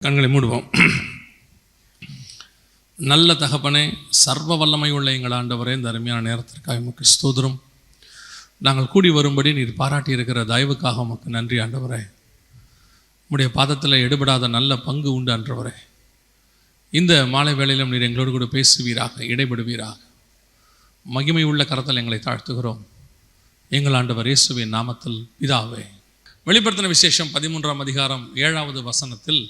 கண்களை மூடுவோம். நல்ல தகப்பனே, சர்வ வல்லமை உள்ள எங்கள் ஆண்டவரே, இந்த அருமையான நேரத்திற்காக உமக்கு ஸ்தோத்திரம். நாங்கள் கூடி வரும்படி நீர் பாராட்டி இருக்கிற தயவுக்காக உமக்கு நன்றி ஆண்டவரே. உம்முடைய பாதத்தில் எடுபடாத நல்ல பங்கு உண்டு ஆண்டவரே. இந்த மாலை வேளையிலும் நீர் எங்களோடு கூட பேசுவீராக, இடைபடுவீராக. மகிமை உள்ள கரத்தில் எங்களை தாழ்த்துகிறோம் எங்கள் ஆண்டவர் இயேசுவின் நாமத்தில் பிதாவே. வெளிப்படுத்தின விசேஷம் 13ஆம் அதிகாரம் 7வது வசனத்தில்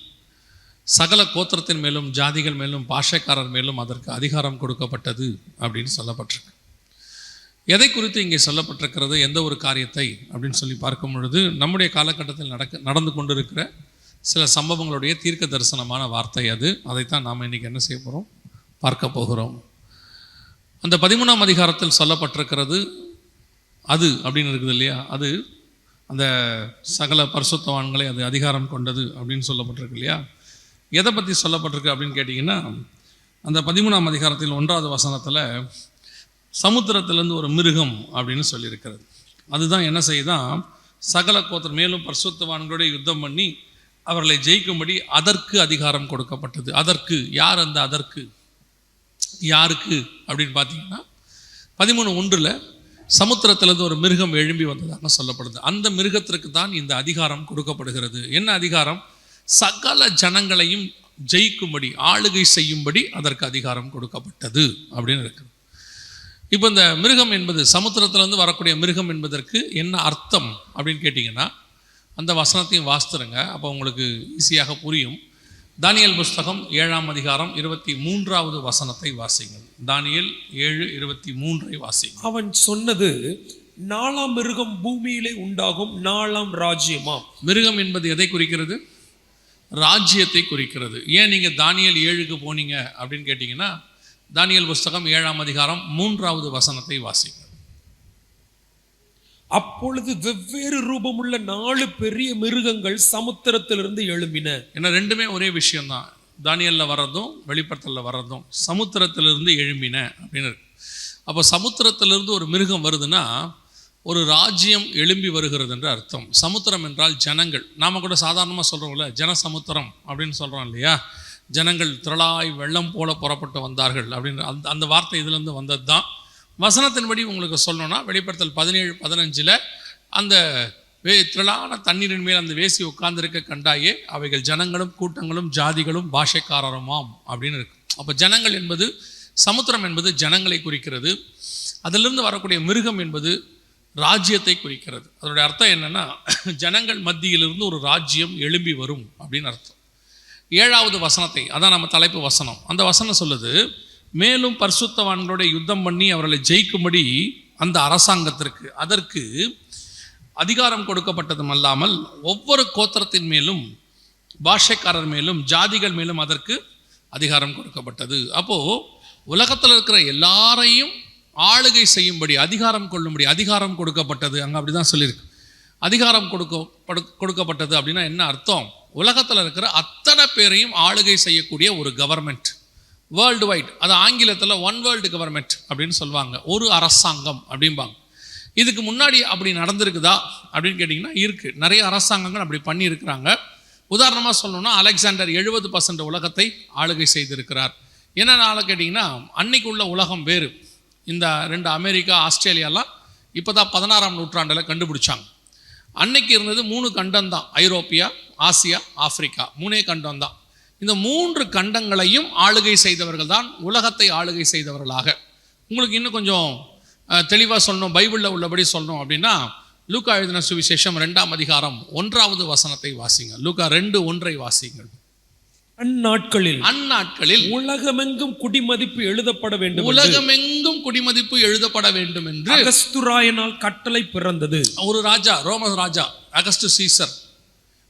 சகல கோத்திரத்தின் மேலும் ஜாதிகள் மேலும் பாஷைக்காரர் மேலும் அதற்கு அதிகாரம் கொடுக்கப்பட்டது அப்படின்னு சொல்லப்பட்டிருக்கு. எதை குறித்து இங்கே சொல்லப்பட்டிருக்கிறது, எந்த ஒரு காரியத்தை அப்படின்னு சொல்லி பார்க்கும் பொழுது நம்முடைய காலகட்டத்தில் நடந்து கொண்டிருக்கிற சில சம்பவங்களுடைய தீர்க்க தரிசனமான வார்த்தை அது. அதைத்தான் நாம் இன்றைக்கி என்ன செய்ய போகிறோம், பார்க்க போகிறோம். அந்த 13ஆம் அதிகாரத்தில் சொல்லப்பட்டிருக்கிறது அது அப்படின்னு இருக்குது இல்லையா, அது அந்த சகல பரிசுத்தவான்களை அது அதிகாரம் கொண்டது அப்படின்னு சொல்லப்பட்டிருக்கு இல்லையா. எதை பற்றி சொல்லப்பட்டிருக்கு அப்படின்னு கேட்டிங்கன்னா, அந்த 13ஆம் அதிகாரத்தில் 1வது வசனத்தில் சமுத்திரத்திலேருந்து ஒரு மிருகம் அப்படின்னு சொல்லியிருக்கிறது. அதுதான் என்ன செய்யுதான், சகல கோத்திரம் மேலும் பரிசுத்தவான்களோட யுத்தம் பண்ணி அவர்களை ஜெயிக்கும்படி அதற்கு அதிகாரம் கொடுக்கப்பட்டது. அதற்கு யார், அந்த அதற்கு யாருக்கு அப்படின்னு பார்த்தீங்கன்னா 13:1 சமுத்திரத்திலிருந்து ஒரு மிருகம் எழும்பி வந்ததாக சொல்லப்படுது. அந்த மிருகத்திற்கு தான் இந்த அதிகாரம் கொடுக்கப்படுகிறது. என்ன அதிகாரம்? சகல ஜனங்களையும் ஜெயிக்கும்படி, ஆளுகை செய்யும்படி அதற்கு அதிகாரம் கொடுக்கப்பட்டது அப்படின்னு இருக்கு. இப்போ இந்த மிருகம் என்பது, சமுத்திரத்திலிருந்து வரக்கூடிய மிருகம் என்பதற்கு என்ன அர்த்தம் அப்படின்னு கேட்டிங்கன்னா, அந்த வசனத்தையும் வாசித்துருங்க, அப்போ உங்களுக்கு ஈஸியாக புரியும். தானியேல் புஸ்தகம் 7ஆம் அதிகாரம் 23வது வசனத்தை வாசிங்கள். தானியேல் 7:23 வாசிங்க. அவன் சொன்னது, 4ஆம் மிருகம் பூமியிலே உண்டாகும் 4ஆம் ராஜ்யமாம். மிருகம் என்பது எதை குறிக்கிறது? ராஜ்யத்தை குறிக்கிறது. ஏன் நீங்கள் தானியேல் 7க்கு போனீங்க அப்படின்னு கேட்டிங்கன்னா, தானியேல் புஸ்தகம் 7ஆம் அதிகாரம் 3வது வசனத்தை வாசிங்க. அப்பொழுது வெவ்வேறு ரூபமுள்ள 4 பெரிய மிருகங்கள் சமுத்திரத்திலிருந்து எழும்பின. ஏன்னா ரெண்டுமே ஒரே விஷயம்தான். தானியேலில் வர்றதும் வெளிப்படுத்தலில் வர்றதும் சமுத்திரத்திலிருந்து எழும்பின அப்படின்னு இருக்கு. அப்போ சமுத்திரத்திலிருந்து ஒரு மிருகம் வருதுன்னா ஒரு ராஜ்யம் எழும்பி வருகிறது என்று அர்த்தம். சமுத்திரம் என்றால் ஜனங்கள். நாம் கூட சாதாரணமாக சொல்கிறோம்ல, ஜனசமுத்திரம் அப்படின்னு சொல்கிறோம் இல்லையா. ஜனங்கள் திரளாய் வெள்ளம் போல புறப்பட்டு வந்தார்கள் அப்படின்னு அந்த வார்த்தை இதுலேருந்து வந்தது தான். வசனத்தின்படி உங்களுக்கு சொல்லணும்னா, வெளிப்படுத்தல் 17:15 அந்த திரளான தண்ணீரின் மேல் அந்த வேசி உட்கார்ந்திருக்க கண்டாயே, அவைகள் ஜனங்களும் கூட்டங்களும் ஜாதிகளும் பாஷைக்காரருமாம் அப்படின்னு இருக்கு. அப்போ ஜனங்கள் என்பது, சமுத்திரம் என்பது ஜனங்களை குறிக்கிறது. அதிலிருந்து வரக்கூடிய மிருகம் என்பது ராஜ்யத்தை குறிக்கிறது. அதனுடைய அர்த்தம் என்னன்னா, ஜனங்கள் மத்தியிலிருந்து ஒரு ராஜ்யம் எழும்பி வரும் அப்படின்னு அர்த்தம். 7வது வசனத்தை, அதான் நம்ம தலைப்பு வசனம், அந்த வசனம் சொல்லுது, மேலும் பரிசுத்தவான்களோட யுத்தம் பண்ணி அவர்களை ஜெயிக்கும்படி அந்த அரசாங்கத்திற்கு, அதற்கு அதிகாரம் கொடுக்கப்பட்டதும் அல்லாமல் ஒவ்வொரு கோத்திரத்தின் மேலும் பாஷைக்காரர் மேலும் ஜாதிகள் மேலும் அதற்கு அதிகாரம் கொடுக்கப்பட்டது. அப்போது உலகத்தில் இருக்கிற எல்லாரையும் ஆளுகை செய்யும்படி, அதிகாரம் கொள்ளும்படி அதிகாரம் கொடுக்கப்பட்டது. அங்கே அப்படி தான் சொல்லியிருக்கு. அதிகாரம் கொடுக்கப்பட்டது அப்படின்னா என்ன அர்த்தம்? உலகத்தில் இருக்கிற அத்தனை பேரையும் ஆளுகை செய்யக்கூடிய ஒரு கவர்மெண்ட், வேர்ல்டு வைட். அது ஆங்கிலத்தில் ஒன் வேர்ல்டு கவர்மெண்ட் அப்படின்னு சொல்லுவாங்க, ஒரு அரசாங்கம் அப்படிம்பாங்க. இதுக்கு முன்னாடி அப்படி நடந்திருக்குதா அப்படின்னு கேட்டிங்கன்னா இருக்குது. நிறைய அரசாங்கங்கள் அப்படி பண்ணியிருக்கிறாங்க. உதாரணமாக சொல்லணும்னா, அலெக்சாண்டர் 70% உலகத்தை ஆளுகை செய்திருக்கிறார். என்னென்ன கேட்டிங்கன்னா, அன்னைக்கு உள்ள உலகம் வேறு. இந்த 2 அமெரிக்கா, ஆஸ்திரேலியாலாம் இப்போ தான் 16ஆம் நூற்றாண்டில் கண்டுபிடிச்சாங்க. அன்னைக்கு இருந்தது 3 கண்டம் தான், ஐரோப்பியா, ஆசியா, ஆப்பிரிக்கா, 3 கண்டம் தான். இந்த 3 கண்டங்களையும் ஆளுகை செய்தவர்கள் தான் உலகத்தை ஆளுகை செய்தவர்களாக. உங்களுக்கு இன்னும் கொஞ்சம் தெளிவாக சொல்லணும், பைபிளில் உள்ளபடி சொல்லணும் அப்படின்னா, லூக்கா எழுதின சுவிசேஷம் 2ஆம் அதிகாரம் 1வது வசனத்தை வாசிங்க. லூக்கா 2:1 வாசிங்கள். அந்நாட்களில் உலகமெங்கும் குடிமதிப்பு எழுதப்பட வேண்டும், உலகமெங்கும் குடிமதிப்பு எழுதப்பட வேண்டும் என்று அகஸ்துராயனால் கட்டளை பிறந்தது. ஒரு ராஜா, ரோம ராஜா அகஸ்டு சீசர்,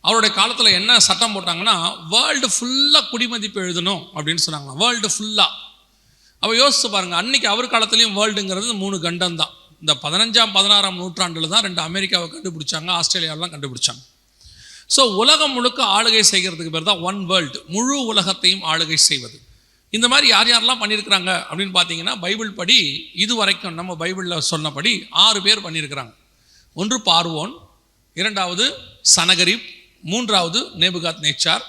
அவருடைய காலத்தில் என்ன சட்டம் போட்டாங்கன்னா, வேர்ல்டு ஃபுல்லாக குடிமதிப்பு எழுதணும் அப்படின்னு சொன்னாங்க. வேர்ல்டு ஃபுல்லாக. அப்போ யோசிச்சு பாருங்க, அன்னைக்கு அவர் காலத்துலேயும் வேர்ல்டுங்கிறது 3 கண்டம் தான். இந்த 15ஆம் 16ஆம் நூற்றாண்டில் தான் 2 அமெரிக்காவை கண்டுபிடிச்சாங்க, ஆஸ்திரேலியாவெலாம் கண்டுபிடிச்சாங்க. ஸோ உலகம் முழுக்க ஆளுகை செய்கிறதுக்கு பேர் தான் ஒன் வேர்ல்டு, முழு உலகத்தையும் ஆளுகை செய்வது. இந்த மாதிரி யார் யாரெல்லாம் பண்ணியிருக்கிறாங்க அப்படின்னு பார்த்தீங்கன்னா, பைபிள் படி இது வரைக்கும் நம்ம பைபிளில் சொன்னபடி 6 பேர் பண்ணியிருக்கிறாங்க. ஒன்று பார்வோன், 2வது சனகரிப், 3வது நேபுகாத் நேச்சார்,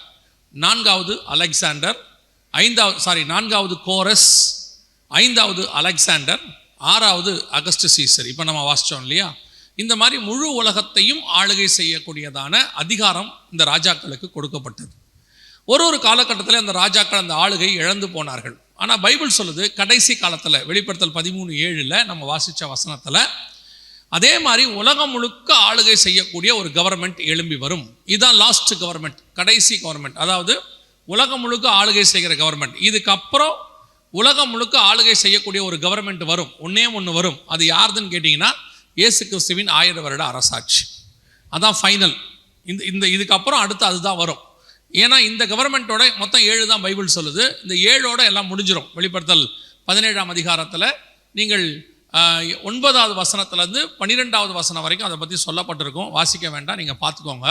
நான்காவது அலெக்சாண்டர், நான்காவது கோரஸ், ஐந்தாவது அலெக்சாண்டர், ஆறாவது அகஸ்டஸ் சீசர். இப்போ நம்ம வாசித்தோம் இல்லையா? இந்த மாதிரி முழு உலகத்தையும் ஆளுகை செய்யக்கூடியதான அதிகாரம் இந்த ராஜாக்களுக்கு கொடுக்கப்பட்டது. ஒரு காலகட்டத்தில் அந்த ராஜாக்கள் அந்த ஆளுகை இழந்து போனார்கள். ஆனால் பைபிள் சொல்லுது கடைசி காலத்தில், வெளிப்படுத்தல் 13:7 நம்ம வாசித்த வசனத்தில், அதே மாதிரி உலகம் முழுக்க ஆளுகை செய்யக்கூடிய ஒரு கவர்மெண்ட் எழும்பி வரும். இதுதான் லாஸ்ட் கவர்மெண்ட், கடைசி கவர்மெண்ட். அதாவது உலகம் முழுக்க ஆளுகை செய்கிற கவர்மெண்ட். இதுக்கப்புறம் உலகம் முழுக்க ஆளுகை செய்யக்கூடிய ஒரு கவர்மெண்ட் வரும், ஒன்று வரும். அது யாருதுன்னு கேட்டிங்கன்னா இயேசு கிறிஸ்துவின் 1000 வருட அரசாட்சி. அதான் ஃபைனல். இதுக்கப்புறம் அடுத்து அதுதான் வரும். ஏன்னா இந்த கவர்மெண்ட்டோட மொத்தம் 7 தான் பைபிள் சொல்லுது. இந்த 7ஓட எல்லாம் முடிஞ்சிடும். வெளிப்படுத்தல் 17ஆம் அதிகாரத்தில் நீங்கள் 9வது வசனத்துலேருந்து 12வது வசனம் வரைக்கும் அதை பற்றி சொல்லப்பட்டிருக்கும். வாசிக்க வேண்டாம், நீங்கள் பார்த்துக்கோங்க.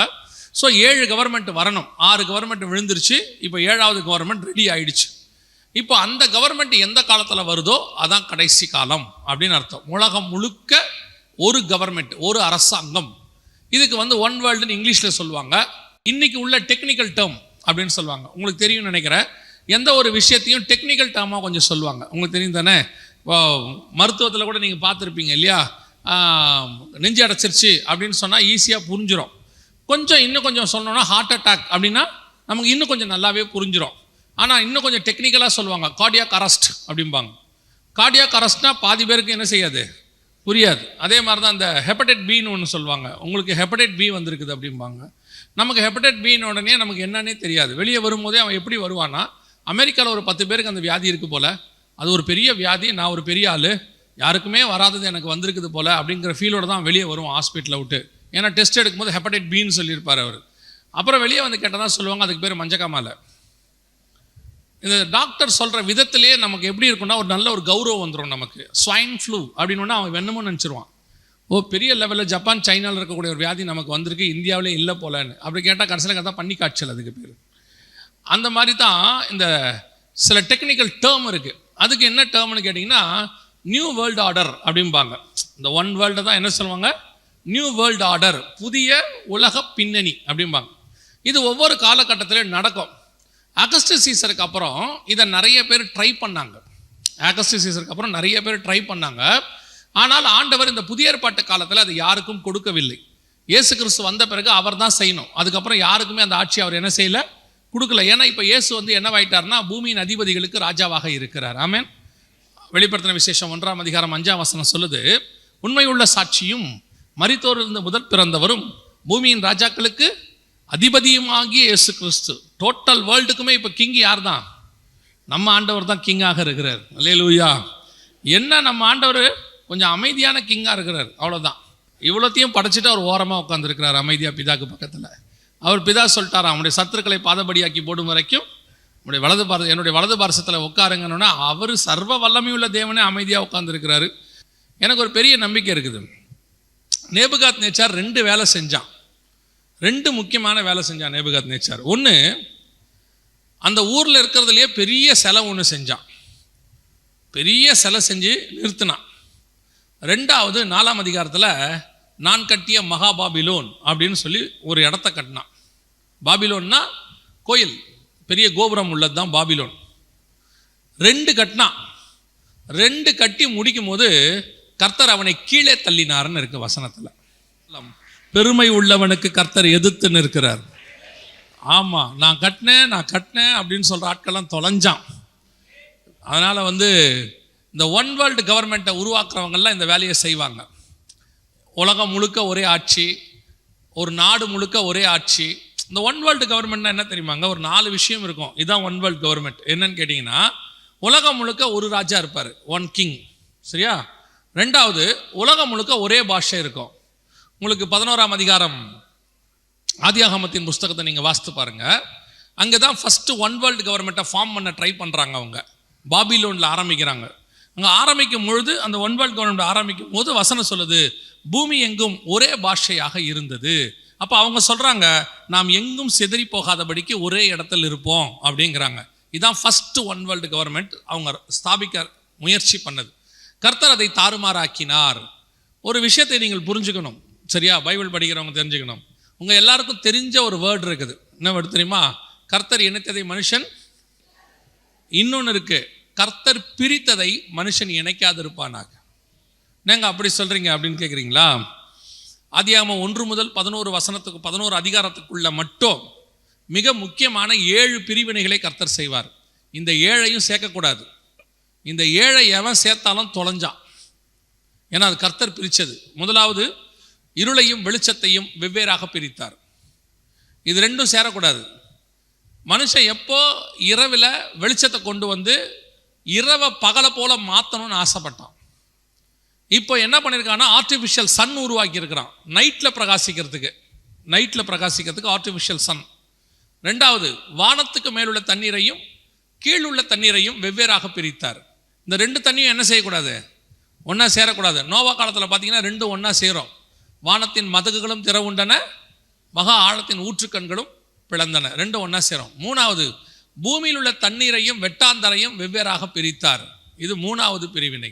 ஸோ 7 கவர்மெண்ட் வரணும். 6 கவர்மெண்ட் விழுந்துருச்சு. இப்போ 7வது கவர்மெண்ட் ரெடி ஆயிடுச்சு. இப்போ அந்த கவர்மெண்ட் எந்த காலத்தில் வருதோ அதான் கடைசி காலம் அப்படின்னு அர்த்தம். உலகம் முழுக்க ஒரு கவர்மெண்ட், ஒரு அரசாங்கம். இதுக்கு ஒன் வேர்ல்டுன்னு இங்கிலீஷில் சொல்லுவாங்க. இன்னைக்கு உள்ள டெக்னிக்கல் டேர்ம் அப்படின்னு சொல்லுவாங்க. உங்களுக்கு தெரியும் நினைக்கிறேன். எந்த ஒரு விஷயத்தையும் டெக்னிக்கல் டேர்மாக கொஞ்சம் சொல்லுவாங்க. உங்களுக்கு தெரியும் தானே? மருத்துவத்தில் கூட நீங்கள் பார்த்துருப்பீங்க இல்லையா? நெஞ்சு அடைச்சிருச்சு அப்படின்னு சொன்னால் ஈஸியாக புரிஞ்சிடும். இன்னும் கொஞ்சம் சொன்னோன்னா ஹார்ட் அட்டாக் அப்படின்னா நமக்கு இன்னும் கொஞ்சம் நல்லாவே புரிஞ்சிடும். ஆனால் இன்னும் கொஞ்சம் டெக்னிக்கலாக சொல்லுவாங்க, கார்டியாக் அரெஸ்ட் அப்படிம்பாங்க. கார்டியாக் அரெஸ்ட்னா பாதி பேருக்கு என்ன செய்யாது, புரியாது. அதே மாதிரி தான் இந்த ஹெப்படைட் பின்னு ஒன்று சொல்லுவாங்க. உங்களுக்கு ஹெப்படைட் பி வந்திருக்குது அப்படிம்பாங்க. நமக்கு ஹெப்படைட் பின்னு உடனே நமக்கு என்னன்னே தெரியாது. வெளியே வரும்போதே அவன் எப்படி வருவான்னா, அமெரிக்காவில் ஒரு 10 பேருக்கு அந்த வியாதி இருக்குது போல், அது ஒரு பெரிய வியாதி, நான் ஒரு பெரிய ஆள், யாருக்குமே வராதது எனக்கு வந்திருக்குது போல் அப்படிங்கிற ஃபீலோடு தான் வெளியே வருவோம் ஹாஸ்பிட்டலை விட்டு. ஏன்னா டெஸ்ட் எடுக்கும்போது ஹெப்படைட் பின்னு சொல்லியிருப்பார் அவர். அப்புறம் வெளியே கேட்டால் தான் சொல்லுவாங்க அதுக்கு பேர் மஞ்சக்காமாலை. இந்த டாக்டர் சொல்கிற விதத்திலே நமக்கு எப்படி இருக்குன்னா ஒரு நல்ல ஒரு கௌரவம் வந்துடும் நமக்கு. ஸ்வைன் ஃப்ளூ அப்படின்னு அவன் வெண்ணமும் நினச்சிருவான். பெரிய லெவலில் ஜப்பான், சைனாவில் இருக்கக்கூடிய ஒரு வியாதி நமக்கு வந்திருக்கு, இந்தியாவிலே இல்லை போலன்னு. அப்படி கேட்டால் கடைசியில் கதை பண்ணி காய்ச்சல் அதுக்கு பேர். அந்த மாதிரி தான் இந்த சில டெக்னிக்கல் டேர்ம் இருக்குது. அதுக்கு என்ன டேர்ம்னு கேட்டிங்கன்னா நியூ வேர்ல்டு ஆர்டர் அப்படிம்பாங்க. இந்த ஒன் வேர்ல்டு தான் என்ன சொல்லுவாங்க, நியூ வேர்ல்டு ஆர்டர், புதிய உலக பின்னணி அப்படிம்பாங்க. இது ஒவ்வொரு காலகட்டத்திலும் நடக்கும். அகஸ்டஸ் சீசருக்கு அப்புறம் இதை நிறைய பேர் ட்ரை பண்ணாங்க. ஆனால் ஆண்டவர் இந்த புதிய ஏற்பாட்டு காலத்தில் அது யாருக்கும் கொடுக்கவில்லை. இயேசு கிறிஸ்து வந்த பிறகு அவர் தான் செய்யணும். அதுக்கப்புறம் யாருக்குமே அந்த ஆட்சி அவர் என்ன செய்யலை, கொடுக்கல. ஏன்னா இப்போ இயேசு என்னவாயிட்டார்னா பூமியின் அதிபதிகளுக்கு ராஜாவாக இருக்கிறார். ஆமென். வெளிப்படுத்தின விசேஷம் 1ஆம் அதிகாரம் 5ஆம் வசனம் சொல்லுது, உண்மையுள்ள சாட்சியும் மரித்தோரிலிருந்து முதல் பிறந்தவரும் பூமியின் ராஜாக்களுக்கு அதிபதியுமாகிய இயேசு கிறிஸ்து. டோட்டல் வேர்ல்டுக்குமே இப்போ கிங் யார் தான்? நம்ம ஆண்டவர் தான் கிங்காக இருக்கிறார். அல்லேலூயா. என்ன நம்ம ஆண்டவர் கொஞ்சம் அமைதியான கிங்காக இருக்கிறார், அவ்வளோதான். இவ்வளோத்தையும் படைச்சிட்டு அவர் ஓரமாக உட்காந்துருக்கிறார் அமைதியாக பிதாக்கு பக்கத்தில். அவர் பிதா சொல்லிட்டார், அவனுடைய சத்துருக்களை பாதபடியாக்கி போடும் வரைக்கும் என்னுடைய வலது பாரசத்தில் உட்காருங்கன்னா அவர் சர்வ வல்லமையுள்ள தேவனே அமைதியாக உட்காந்துருக்கிறாரு. எனக்கு ஒரு பெரிய நம்பிக்கை இருக்குது. நேபுகாத் நேச்சார் 2 வேலை செஞ்சான். 2 முக்கியமான வேலை செஞ்சான் நேபுகாத் நேச்சார். ஒன்று, அந்த ஊரில் இருக்கிறதுலையே பெரிய சிலை ஒன்று செஞ்சான். பெரிய சிலை செஞ்சு நிறுத்தினான். 2வது 4ஆம் அதிகாரத்தில் நான் கட்டிய மகா பாபிலோன் அப்படின்னு சொல்லி ஒரு இடத்த கட்டினான். பாபிலோன்னா கோயில், பெரிய கோபுரம் உள்ளது தான் பாபிலோன். 2 கட்டினான். 2 கட்டி முடிக்கும் போது கர்த்தர் அவனை கீழே தள்ளினார்னு இருக்கு வசனத்தில். பெருமை உள்ளவனுக்கு கர்த்தர் எதிர்த்து நிற்கிறார். ஆமாம், நான் கட்டினேன் அப்படின்னு சொல்கிற ஆட்கள்லாம் தொலைஞ்சான். அதனால் இந்த ஒன் வேர்ல்டு கவர்மெண்ட்டை உருவாக்குறவங்கெல்லாம் இந்த வேலையை செய்வாங்க. உலகம் முழுக்க ஒரே ஆட்சி, ஒரு நாடு முழுக்க ஒரே ஆட்சி. இந்த ஒன் வேர்ல்டு கவர்மெண்ட்னா என்ன தெரியுமாங்க? ஒரு 4 விஷயம் இருக்கும். இதுதான் ஒன் வேர்ல்டு கவர்மெண்ட். என்னன்னு கேட்டிங்கன்னா, உலகம் முழுக்க ஒரு ராஜா இருப்பார், ஒன் கிங். சரியா? 2வது, உலகம் முழுக்க ஒரே பாஷை இருக்கும். உங்களுக்கு 11ஆம் அதிகாரம் ஆதியாகமத்தின் புஸ்தகத்தை நீங்கள் வாசித்து பாருங்க. அங்கே தான் ஃபஸ்ட்டு ஒன் வேர்ல்டு கவர்மெண்ட்டை ஃபார்ம் பண்ண ட்ரை பண்ணுறாங்க. அவங்க பாபிலோனில் ஆரம்பிக்கிறாங்க. அங்கே ஆரம்பிக்கும் பொழுது, அந்த ஒன் வேர்ல்டு கவர்மெண்ட் ஆரம்பிக்கும் போது வசனம் சொல்லுது, பூமி எங்கும் ஒரே பாஷையாக இருந்தது. அப்போ அவங்க சொல்கிறாங்க, நாம் எங்கும் சிதறி போகாதபடிக்கு ஒரே இடத்துல இருப்போம் அப்படிங்கிறாங்க. இதுதான் ஃபஸ்ட்டு ஒன் வேர்ல்டு கவர்மெண்ட் அவங்க ஸ்தாபிக்க முயற்சி பண்ணது. கர்த்தர் அதை தாறுமாறாக்கினார். ஒரு விஷயத்தை நீங்கள் புரிஞ்சுக்கணும், சரியா? பைபிள் படிக்கிறவங்க தெரிஞ்சுக்கணும். உங்கள் எல்லாருக்கும் தெரிஞ்ச ஒரு வேர்டு இருக்குது. என்ன வேர்டு தெரியுமா? கர்த்தர் இணைத்ததை மனுஷன், இன்னொன்று இருக்கு, கர்த்தர் பிரித்ததை மனுஷன் இணைக்காதிருப்பானாக. நீங்க அப்படி சொல்றீங்க அப்படின்னு கேட்குறீங்களா? ஆதியாகமம் 1 முதல் 11 அதிகாரத்துக்குள்ள மட்டும் மிக முக்கியமான 7 பிரிவினைகளை கர்த்தர் செய்வார். இந்த 7ஐயும் சேர்க்கக்கூடாது. இந்த 7ஐ எவன் சேர்த்தாலும் தொலைஞ்சான். ஏன்னா அது கர்த்தர் பிரித்தது. முதலாவது, இருளையும் வெளிச்சத்தையும் வெவ்வேறாக பிரித்தார். இது ரெண்டும் சேரக்கூடாது. மனுஷன் எப்போ இரவில் வெளிச்சத்தை கொண்டு வந்து இரவை பகலை போல மாற்றணும்னு ஆசைப்பட்டான். இப்போ என்ன பண்ணியிருக்கான்னா ஆர்டிஃபிஷியல் சன் உருவாக்கி இருக்கிறான், நைட்டில் பிரகாசிக்கிறதுக்கு ஆர்டிஃபிஷியல் சன். ரெண்டாவது, வானத்துக்கு மேலுள்ள தண்ணீரையும் கீழுள்ள தண்ணீரையும் வெவ்வேறாக பிரித்தார். இந்த 2 தண்ணியும் என்ன செய்யக்கூடாது? ஒன்றா சேரக்கூடாது. நோவா காலத்தில் பார்த்தீங்கன்னா 2 ஒன்றா சேரும். வானத்தின் மதகுகளும் திறவுண்டன, மகா ஆழத்தின் ஊற்றுக்கண்களும் பிளந்தன. 2 ஒன்றா சேரும். மூணாவது, பூமியில் உள்ள தண்ணீரையும் வெட்டாந்தரையும் வெவ்வேறாக பிரித்தார். இது 3வது பிரிவினை.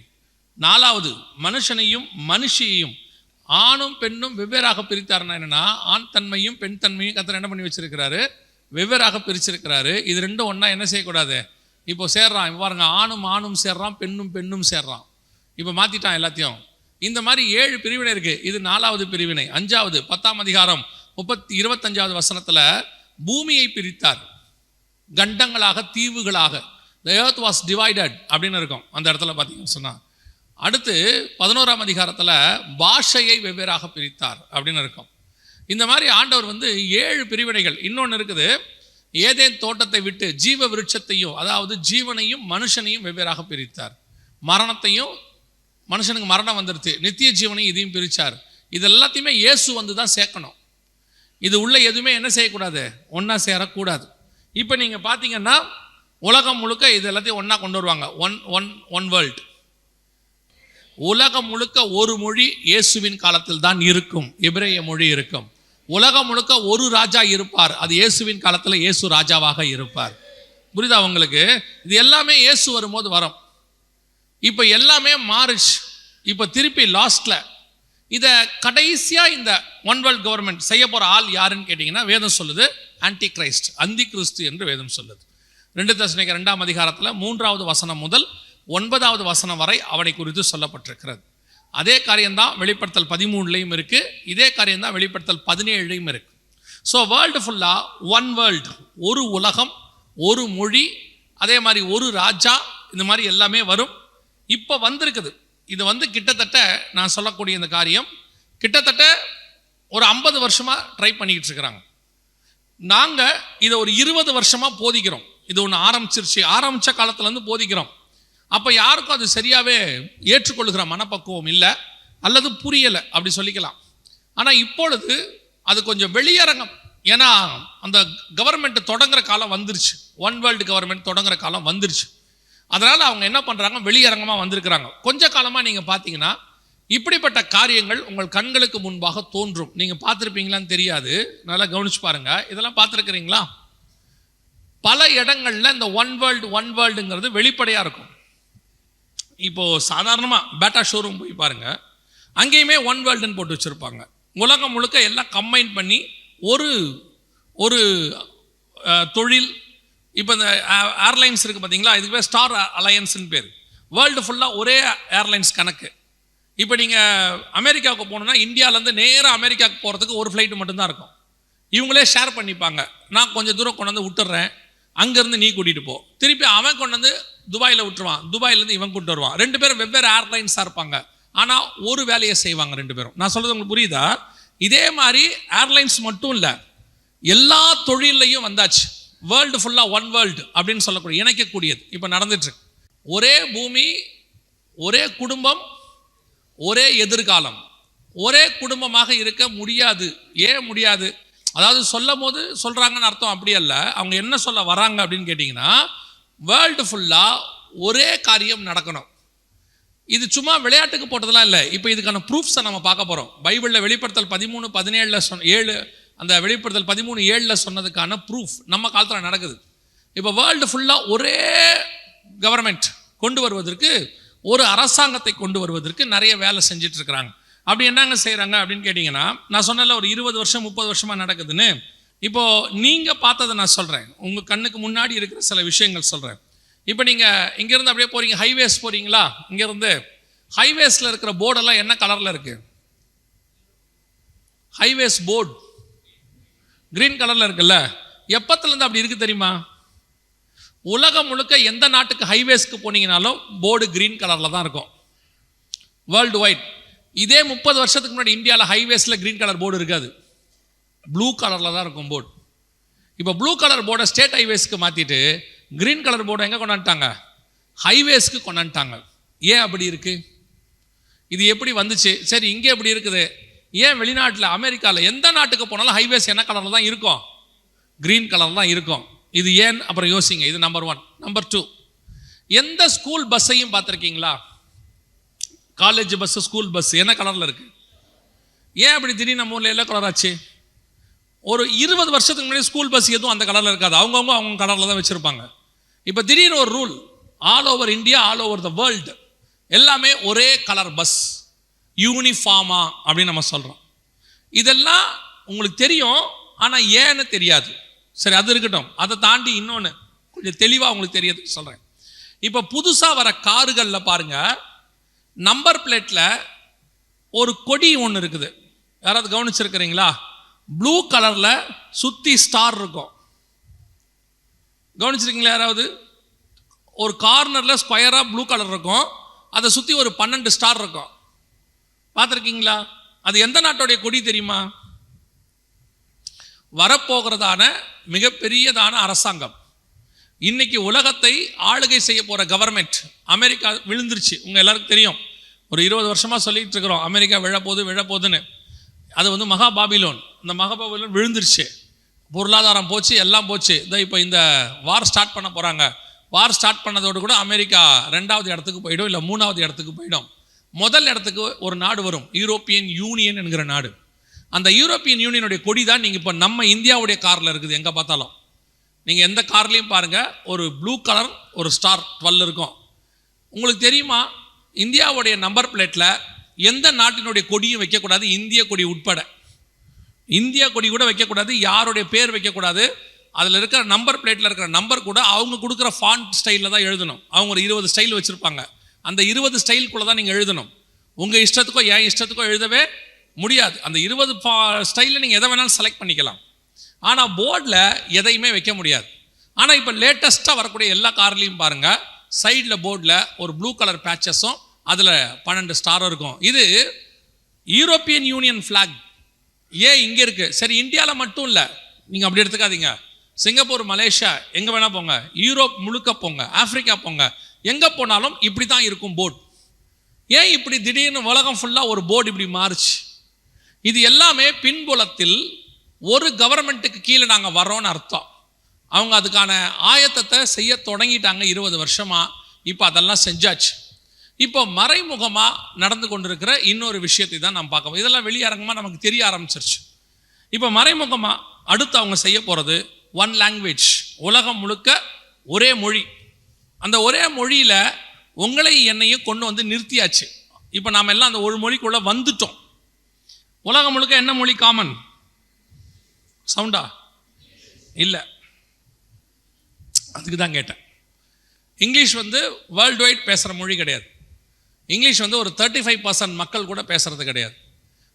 4வது, மனுஷனையும் மனுஷியையும் ஆணும் பெண்ணும் வெவ்வேறாக பிரித்தார்னா என்னன்னா, ஆண் தன்மையும் பெண் தன்மையும் கர்த்தர் என்ன பண்ணி வச்சிருக்கிறாரு? வெவ்வேறாக பிரிச்சிருக்கிறாரு. இது 2 ஒன்றா என்ன செய்யக்கூடாது? இப்போ சேர்றான், பாருங்க, ஆணும் சேர்றான், பெண்ணும் சேர்றான். இப்போ மாற்றிட்டான் எல்லாத்தையும். இந்த மாதிரி 7 பிரிவினை இருக்கு. இது 4வது பிரிவினை. 5வது 10ஆம் அதிகாரம் 25வது வசனத்தில் பூமியை பிரித்தார், கண்டங்களாக, தீவுகளாக. The earth was divided அப்படின்னு இருக்கும் அந்த இடத்துல பார்த்தீங்கன்னு சொன்னால். அடுத்து 11ஆம் அதிகாரத்தில் பாஷையை வெவ்வேறாக பிரித்தார் அப்படின்னு இருக்கும். இந்த மாதிரி ஆண்டவர் 7 பிரிவினைகள். இன்னொன்று இருக்குது, ஏதேன் தோட்டத்தை விட்டு ஜீவ விருட்சத்தையும், அதாவது ஜீவனையும் மனுஷனையும் வெவ்வேறாக பிரித்தார். மரணத்தையும், மனுஷனுக்கு மரணம் வந்துடுது, நித்திய ஜீவனையும் இதையும் பிரித்தார். இது எல்லாத்தையுமே இயேசு தான் சேர்க்கணும். இது உள்ள எதுவுமே என்ன செய்யக்கூடாது? ஒன்றா சேரக்கூடாது. இப்போ நீங்கள் பார்த்தீங்கன்னா உலகம் முழுக்க இது எல்லாத்தையும் ஒன்றா கொண்டு வருவாங்க. One world. உலகம் முழுக்க ஒரு மொழி இயேசுவின் காலத்தில் தான் இருக்கும், எபிரேய மொழி இருக்கும். உலகம் முழுக்க ஒரு ராஜா இருப்பார், அது இயேசுவின் காலத்தில் இயேசு ராஜாவாக இருப்பார். புரியுதா உங்களுக்கு? இது எல்லாமே இயேசு வரும்போது வரும். இப்போ எல்லாமே மாறிச்சு. இப்போ திருப்பி லாஸ்ட்ல இதை கடைசியாக இந்த ஒன் வேர்ல்ட் கவர்மெண்ட் செய்ய போகிற ஆள் யாருன்னு கேட்டிங்கன்னா, வேதம் சொல்லுது ஆன்டி கிரைஸ்ட், அந்தி கிறிஸ்து என்று வேதம் சொல்லுது. 2 தெசலோனிக்கேயர் 2ஆம் அதிகாரத்தில் 3வது வசனம் முதல் 9வது வசனம் வரை அவனை குறித்து சொல்லப்பட்டிருக்கிறது. அதே காரியம்தான் வெளிப்படுத்தல் 13லையும் இருக்கு, இதே காரியம்தான் வெளிப்படுத்தல் 17லையும் இருக்கு. ஸோ வேர்ல்டு ஃபுல்லாக ஒன் வேர்ல்டு, ஒரு உலகம், ஒரு மொழி, அதே மாதிரி ஒரு ராஜா, இந்த மாதிரி எல்லாமே வரும். இப்போ வந்திருக்குது. இது கிட்டத்தட்ட நான் சொல்லக்கூடிய இந்த காரியம் கிட்டத்தட்ட ஒரு 50 வருஷமாக ட்ரை பண்ணிக்கிட்டு இருக்கிறாங்க. நாங்கள் இதை ஒரு 20 வருஷமாக போதிக்கிறோம். இது ஒன்று ஆரம்பித்த காலத்துலேருந்து போதிக்கிறோம். அப்போ யாருக்கும் அது சரியாகவே ஏற்றுக்கொள்ளுகிற மனப்பக்குவம் இல்லை, அல்லது புரியலை அப்படி சொல்லிக்கலாம். ஆனால் இப்பொழுது அது கொஞ்சம் வெளியரங்கம். ஏன்னா அந்த கவர்மெண்ட் தொடங்குற காலம் வந்துருச்சு, ஒன் வேர்ல்டு கவர்மெண்ட் தொடங்குற காலம் வந்துருச்சு. அதனால் அவங்க என்ன பண்ணுறாங்க, வெளியரங்கமாக வந்திருக்கிறாங்க. கொஞ்ச காலமாக நீங்கள் பார்த்தீங்கன்னா இப்படிப்பட்ட காரியங்கள் உங்கள் கண்களுக்கு முன்பாக தோன்றும். நீங்கள் பார்த்துருப்பீங்களான்னு தெரியாது, நல்லா கவனிச்சு பாருங்கள். இதெல்லாம் பார்த்துருக்கிறீங்களா? பல இடங்களில் இந்த ஒன் வேர்ல்டுங்கிறது வெளிப்படையாக இருக்கும். இப்போது சாதாரணமாக பேட்டா ஷோரூம் போய் பாருங்கள், அங்கேயுமே ஒன் வேர்ல்டுன்னு போட்டு வச்சுருப்பாங்க. உலகம் முழுக்க எல்லாம் கம்பைன் பண்ணி ஒரு தொழில். இப்போ இந்த ஏர்லைன்ஸ் இருக்குது பார்த்தீங்களா, இதுக்கு பேர் ஸ்டார் அலையன்ஸ்னு பேர். வேர்ல்டு ஃபுல்லாக ஒரே ஏர்லைன்ஸ் கணக்கு. இப்போ நீங்கள் அமெரிக்காவுக்கு போகணுன்னா இந்தியாவிலேருந்து நேராக அமெரிக்காவுக்கு போகிறதுக்கு ஒரு ஃப்ளைட்டு மட்டும்தான் இருக்கும். இவங்களே ஷேர் பண்ணிப்பாங்க. நான் கொஞ்சம் தூரம் கொண்டு வந்து விட்டுறேன், அங்கேருந்து நீ கூட்டிகிட்டு போ. திருப்பி அவன் கொண்டு வந்து துபாயில் விட்டுருவான், துபாயிலேருந்து இவன் கூப்பிட்டு வருவான். 2 பேரும் வெவ்வேறு ஏர்லைன்ஸாக இருப்பாங்க, ஆனால் ஒரு வேலையை செய்வாங்க 2 பேரும். நான் சொல்கிறது உங்களுக்கு புரியுதா? இதே மாதிரி ஏர்லைன்ஸ் மட்டும் இல்லை, எல்லா தொழிலையும் வந்தாச்சு. வேர்ல்டு ஃபுல்லாக ஒன் வேர்ல்டு அப்படின்னு சொல்லக்கூடிய இணைக்கக்கூடியது இப்போ நடந்துட்டுருக்கு. ஒரே பூமி, ஒரே குடும்பம், ஒரே எதிர்காலம். ஒரே குடும்பமாக இருக்க முடியாது. ஏன் முடியாது? அதாவது சொல்லும் போது சொல்கிறாங்கன்னு அர்த்தம் அப்படி அல்ல. அவங்க என்ன சொல்ல வராங்க அப்படின்னு கேட்டிங்கன்னா, வேர்ல்டு ஃபுல்லாக ஒரே காரியம் நடக்கணும். இது சும்மா விளையாட்டுக்கு போட்டதெல்லாம் இல்லை. இப்போ இதுக்கான ப்ரூஃப்ஸை நம்ம பார்க்க போகிறோம். பைபிளில் வெளிப்படுத்தல் 13:17 அந்த வெளிப்படுத்தல் 13:7 சொன்னதுக்கான ப்ரூஃப் நம்ம காலத்தில் நடக்குது. இப்போ வேர்ல்டு ஃபுல்லாக ஒரே கவர்மெண்ட் கொண்டு வருவதற்கு, ஒரு அரசாங்கத்தை கொண்டு வருவதற்கு நிறைய வேலை செஞ்சுட்டு இருக்கிறாங்க. அப்படி என்னங்க செய்கிறாங்க அப்படின்னு கேட்டிங்கன்னா, நான் சொன்னல ஒரு 20 வருஷம் 30 வருஷமாக நடக்குதுன்னு. இப்போது நீங்கள் பார்த்ததை நான் சொல்கிறேன், உங்கள் கண்ணுக்கு முன்னாடி இருக்கிற சில விஷயங்கள் சொல்கிறேன். இப்போ நீங்கள் இங்கேருந்து அப்படியே போகிறீங்க, ஹைவேஸ் போகிறீங்களா? இங்கேருந்து ஹைவேஸில் இருக்கிற போர்டெல்லாம் என்ன கலரில் இருக்குது? ஹைவேஸ் போர்டு கிரீன் கலரில் இருக்குல்ல. எப்பத்துலேருந்து அப்படி இருக்குது தெரியுமா? உலகம் முழுக்க எந்த நாட்டுக்கு ஹைவேஸ்க்கு போனீங்கனாலும் போர்டு கிரீன் கலரில் தான் இருக்கும், வேர்ல்டு வைட். இதே 30 வருஷத்துக்கு முன்னாடி இந்தியாவில் ஹைவேஸில் கிரீன் கலர் போர்டு இருக்காது, ப்ளூ கலரில் தான் இருக்கும் போர்டு. இப்போ ப்ளூ கலர் போர்டை ஸ்டேட் ஹைவேஸ்க்கு மாற்றிட்டு கிரீன் கலர் போர்டை எங்கே கொண்டாந்துட்டாங்க? ஹைவேஸ்க்கு கொண்டாந்துட்டாங்க. ஏன் அப்படி இருக்குது? இது எப்படி வந்துச்சு? சரி, இங்கே எப்படி இருக்குது, ஏன் வெளிநாட்டில் அமெரிக்காவில் எந்த நாட்டுக்கு போனாலும் ஹைவேஸ் என்ன கலரில் தான் இருக்கும்? கிரீன் கலர் தான் இருக்கும். இது ஏன்? அப்புறம் யோசிங்க. இது நம்பர் 1. நம்பர் 2, எந்த ஸ்கூல் பஸ்ஸையும் பார்த்துருக்கீங்களா? காலேஜ் பஸ்ஸு, ஸ்கூல் பஸ் என்ன கலரில் இருக்குது? ஏன் அப்படி திடீர்னு நம்ம ஊரில் எல்லோ கலர் ஆச்சு? ஒரு 20 வருஷத்துக்கு முன்னாடி ஸ்கூல் பஸ் எதுவும் அந்த கலரில் இருக்காது, அவங்க கலரில் தான் வச்சுருப்பாங்க. இப்போ திடீர்னு ஒரு rule, all over India, all over the world எல்லாமே ஒரே கலர் பஸ், யூனிஃபார்மா அப்படின்னு நம்ம சொல்கிறோம். இதெல்லாம் உங்களுக்கு தெரியும், ஆனால் ஏன்னு தெரியாது. சரி, அது இருக்கட்டும். அதை தாண்டி இன்னொன்று கொஞ்சம் தெளிவாக உங்களுக்கு தெரியாது சொல்கிறேன். இப்போ புதுசாக வர காருகளில் பாருங்கள், நம்பர் பிளேட்டில் ஒரு கொடி ஒன்று இருக்குது. யாராவது கவனிச்சிருக்கிறீங்களா? ப்ளூ கலரில் சுற்றி ஸ்டார் இருக்கும். கவனிச்சிருக்கீங்களா யாராவது? ஒரு கார்னரில் ஸ்கொயராக ப்ளூ கலர் இருக்கும், அதை சுற்றி ஒரு 12 ஸ்டார் இருக்கும். பார்த்துருக்கீங்களா? அது எந்த நாட்டுடைய கொடி தெரியுமா? வரப்போகிறதான மிகப்பெரியதான அரசாங்கம், இன்னைக்கு உலகத்தை ஆளுகை செய்ய போகிற கவர்மெண்ட் அமெரிக்கா விழுந்துருச்சு. உங்கள் எல்லாருக்கும் தெரியும், ஒரு 20 வருஷமாக சொல்லிட்டு இருக்கிறோம் அமெரிக்கா விழப்போகுதுன்னு. அது மகாபாபிலோன். இந்த மகாபாபிலோன் விழுந்துருச்சு, பொருளாதாரம் போச்சு, எல்லாம் போச்சு. இப்போ இந்த வார் ஸ்டார்ட் பண்ண போகிறாங்க. வார் ஸ்டார்ட் பண்ணதோடு கூட அமெரிக்கா 2வது இடத்துக்கு போயிடும், இல்லை 3வது இடத்துக்கு போயிடும். முதல் இடத்துக்கு ஒரு நாடு வரும், யூரோப்பியன் யூனியன் என்கிற நாடு. அந்த யூரோப்பியன் யூனியனுடைய கொடி தான் நீங்கள் இப்போ நம்ம இந்தியாவுடைய காரில் இருக்குது. எங்கே பார்த்தாலும் நீங்கள் எந்த கார்லேயும் பாருங்கள், ஒரு ப்ளூ கலர் ஒரு ஸ்டார் 12 இருக்கும். உங்களுக்கு தெரியுமா, இந்தியாவுடைய நம்பர் பிளேட்டில் எந்த நாட்டினுடைய கொடியும் வைக்கக்கூடாது, இந்திய கொடி உட்பட. இந்திய கொடி கூட வைக்கக்கூடாது, யாருடைய பேர் வைக்கக்கூடாது. அதில் இருக்கிற நம்பர் பிளேட்டில் இருக்கிற நம்பர் கூட அவங்க கொடுக்குற ஃபாண்ட் ஸ்டைலில் தான் எழுதணும். அவங்க ஒரு 20 ஸ்டைல் வச்சுருப்பாங்க, அந்த 20 ஸ்டைலுக்குள்ளே தான் நீங்கள் எழுதணும். உங்கள் இஷ்டத்துக்கோ என் இஷ்டத்துக்கோ எழுதவே முடியாது. அந்த 20 ஸ்டைலில் நீங்கள் எதை வேணாலும் செலக்ட் பண்ணிக்கலாம். ஆனால் போர்டில் எதையுமே வைக்க முடியாது. ஆனால் இப்போ லேட்டஸ்ட்டாக வரக்கூடிய எல்லா கார்லேயும் பாருங்கள், சைடில் போர்டில் ஒரு ப்ளூ கலர் பேச்சஸும் அதில் 12 ஸ்டாரும் இருக்கும். இது யூரோப்பியன் யூனியன் ஃப்ளாக். ஏன் இங்கே இருக்குது? சரி, இந்தியாவில் மட்டும் இல்லை, நீங்கள் அப்படி எடுத்துக்காதீங்க. சிங்கப்பூர், மலேசியா, எங்கே வேணால் போங்க, யூரோப் முழுக்க போங்க, ஆப்பிரிக்கா போங்க, எங்கே போனாலும் இப்படி தான் இருக்கும் போர்டு. ஏன் இப்படி திடீர்னு உலகம் ஃபுல்லாக ஒரு போர்டு இப்படி மாறுச்சு? இது எல்லாமே பின்புலத்தில் ஒரு கவர்மெண்ட்டுக்கு கீழே நாங்கள் வரோன்னு அர்த்தம். அவங்க அதுக்கான ஆயத்தத்தை செய்ய தொடங்கிட்டாங்க 20 வருஷமாக. இப்போ அதெல்லாம் செஞ்சாச்சு. இப்போ மறைமுகமாக நடந்து கொண்டிருக்கிற இன்னொரு விஷயத்தை தான் நாம் பார்க்கணும். இதெல்லாம் வெளியரங்கமாக நமக்கு தெரிய ஆரம்பிச்சிருச்சு. இப்போ மறைமுகமாக அடுத்து அவங்க செய்ய போகிறது ஒன் லாங்குவேஜ், உலகம் முழுக்க ஒரே மொழி. அந்த ஒரே மொழியில் உங்களை என்னையும் கொண்டு வந்து நிறுத்தியாச்சு. இப்போ நாம் எல்லாம் அந்த ஒரு மொழிக்குள்ளே வந்துட்டோம். உலகம் முழுக்க என்ன மொழி காமன்? சவுண்டா இல்லை, அதுக்கு தான் கேட்டேன். இங்கிலீஷ் வேர்ல்டு வைட் பேசுகிற மொழி கிடையாது. இங்கிலீஷ் ஒரு 35% மக்கள் கூட பேசுகிறது கிடையாது.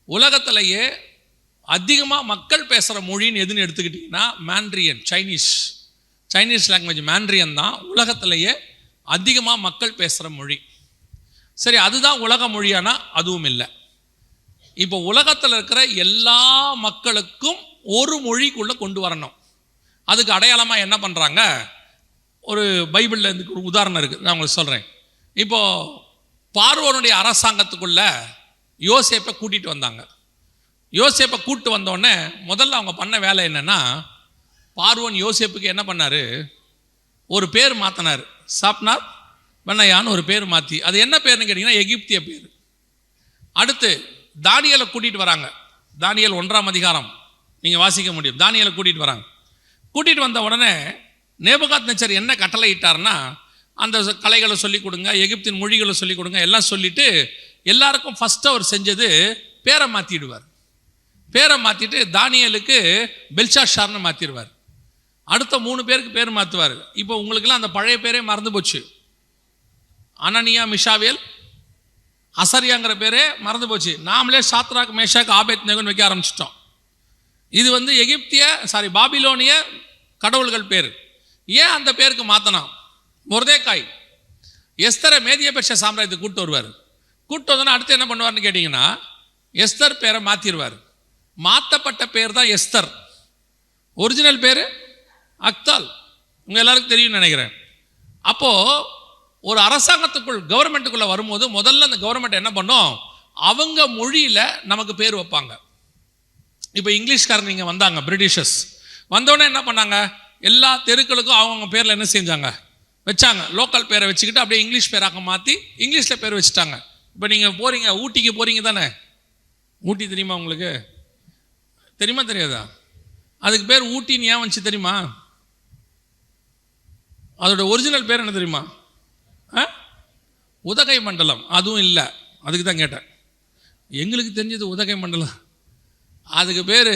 உலகத்திலேயே அதிகமாக மக்கள் பேசுகிற மொழின்னு எதுன்னு எடுத்துக்கிட்டிங்கன்னா மேண்ட்ரியன், சைனீஸ் லாங்குவேஜ் மேண்ட்ரியன் தான் உலகத்திலேயே அதிகமாக மக்கள் பேசுகிற மொழி. சரி, அதுதான் உலக மொழியானா அதுவும் இல்லை. இப்போ உலகத்தில் இருக்கிற எல்லா மக்களுக்கும் ஒரு மொழிக்குள்ளே கொண்டு வரணும். அதுக்கு அடையாளமாக என்ன பண்ணுறாங்க? ஒரு பைபிளில் இருந்து ஒரு உதாரணம் இருக்குது, நான் உங்களுக்கு சொல்கிறேன். இப்போது பார்வோனுடைய அரசாங்கத்துக்குள்ள யோசேப்பை கூட்டிகிட்டு வந்தாங்க. யோசேப்பை கூப்பிட்டு வந்தோடனே முதல்ல அவங்க பண்ண வேலை என்னென்னா, பார்வோன் யோசேப்புக்கு என்ன பண்ணார்? ஒரு பேர் மாற்றினார். சாப்னார் பெனாயான்னு ஒரு பேர் மாற்றி, அது என்ன பேர்னு கேட்டிங்கன்னா எகிப்திய பேர். அடுத்து தானியேலை கூட்டிகிட்டு வராங்க. தானியேல் 1ஆம் அதிகாரம் நீங்கள் வாசிக்க முடியும். தானியேலை கூட்டிகிட்டு வராங்க. கூட்டிகிட்டு வந்த உடனே நேபுகாத்நேச்சர் என்ன கட்டளை இட்டார்னா, அந்த கலைகளை சொல்லிக் கொடுங்க, எகிப்தின் மொழிகளை சொல்லிக் கொடுங்க, எல்லாம் சொல்லிவிட்டு எல்லாருக்கும் ஃபஸ்ட்டு அவர் செஞ்சது பேரை மாற்றிடுவார். பேரை மாற்றிட்டு தானியேலுக்கு பெல்ஷாஷார்னு மாற்றிடுவார். அடுத்த 3 பேருக்கு பேர் மாற்றுவார். இப்போ உங்களுக்கெல்லாம் அந்த பழைய பேரே மறந்து போச்சு. அனனியா, மிஷாவேல், அசரியாங்கிற பேரே மறந்து போச்சு. நாமளே சாத்ராக், மேஷாக், ஆபேத்நேகோன்னு வைக்க ஆரம்பிச்சிட்டோம். இது எகிப்திய பாபிலோனிய கடவுள்கள் பேர். ஏன் அந்த பேருக்கு மாற்றினான்? மொர்தேக்காய் எஸ்தரை மேதிய பெர்ஷியா சாம்ராஜ்யத்துக்கு கூப்பிட்டு வருவார். கூப்பிட்டு வந்தோன்னா அடுத்து என்ன பண்ணுவார்னு கேட்டிங்கன்னா, எஸ்தர் பேரை மாற்றிடுவார். மாற்றப்பட்ட பேர் தான் எஸ்தர். ஒரிஜினல் பேர் அக்தால். உங்கள் எல்லாருக்கும் தெரியும்னு நினைக்கிறேன். அப்போது ஒரு அரசாங்கத்துக்குள், கவர்மெண்ட்டுக்குள்ளே வரும்போது முதல்ல அந்த கவர்மெண்ட் என்ன பண்ணோம், அவங்க மொழியில் நமக்கு பேர் வைப்பாங்க. இப்போ இங்கிலீஷ்காரங்க இங்கே வந்தாங்க, பிரிட்டிஷர்ஸ் வந்தோடனே என்ன பண்ணாங்க, எல்லா தெருக்களுக்கும் அவங்க பேரில் என்ன செஞ்சாங்க, வச்சாங்க. லோக்கல் பேரை வச்சுக்கிட்டு அப்படியே இங்கிலீஷ் பேராக மாற்றி இங்கிலீஷில் பேர் வச்சுட்டாங்க. இப்போ நீங்கள் போகிறீங்க, ஊட்டிக்கு போகிறீங்க தானே? ஊட்டி தெரியுமா உங்களுக்கு? தெரியுமா தெரியாதா? அதுக்கு பேர் ஊட்டின்னு ஏன் வந்துச்சு தெரியுமா? அதோட ஒரிஜினல் பேர் என்ன தெரியுமா? உதகை மண்டலம். அதுவும் இல்லை, அதுக்கு தான் கேட்டேன். எங்களுக்கு தெரிஞ்சது உதகை மண்டலம். அதுக்கு பேர்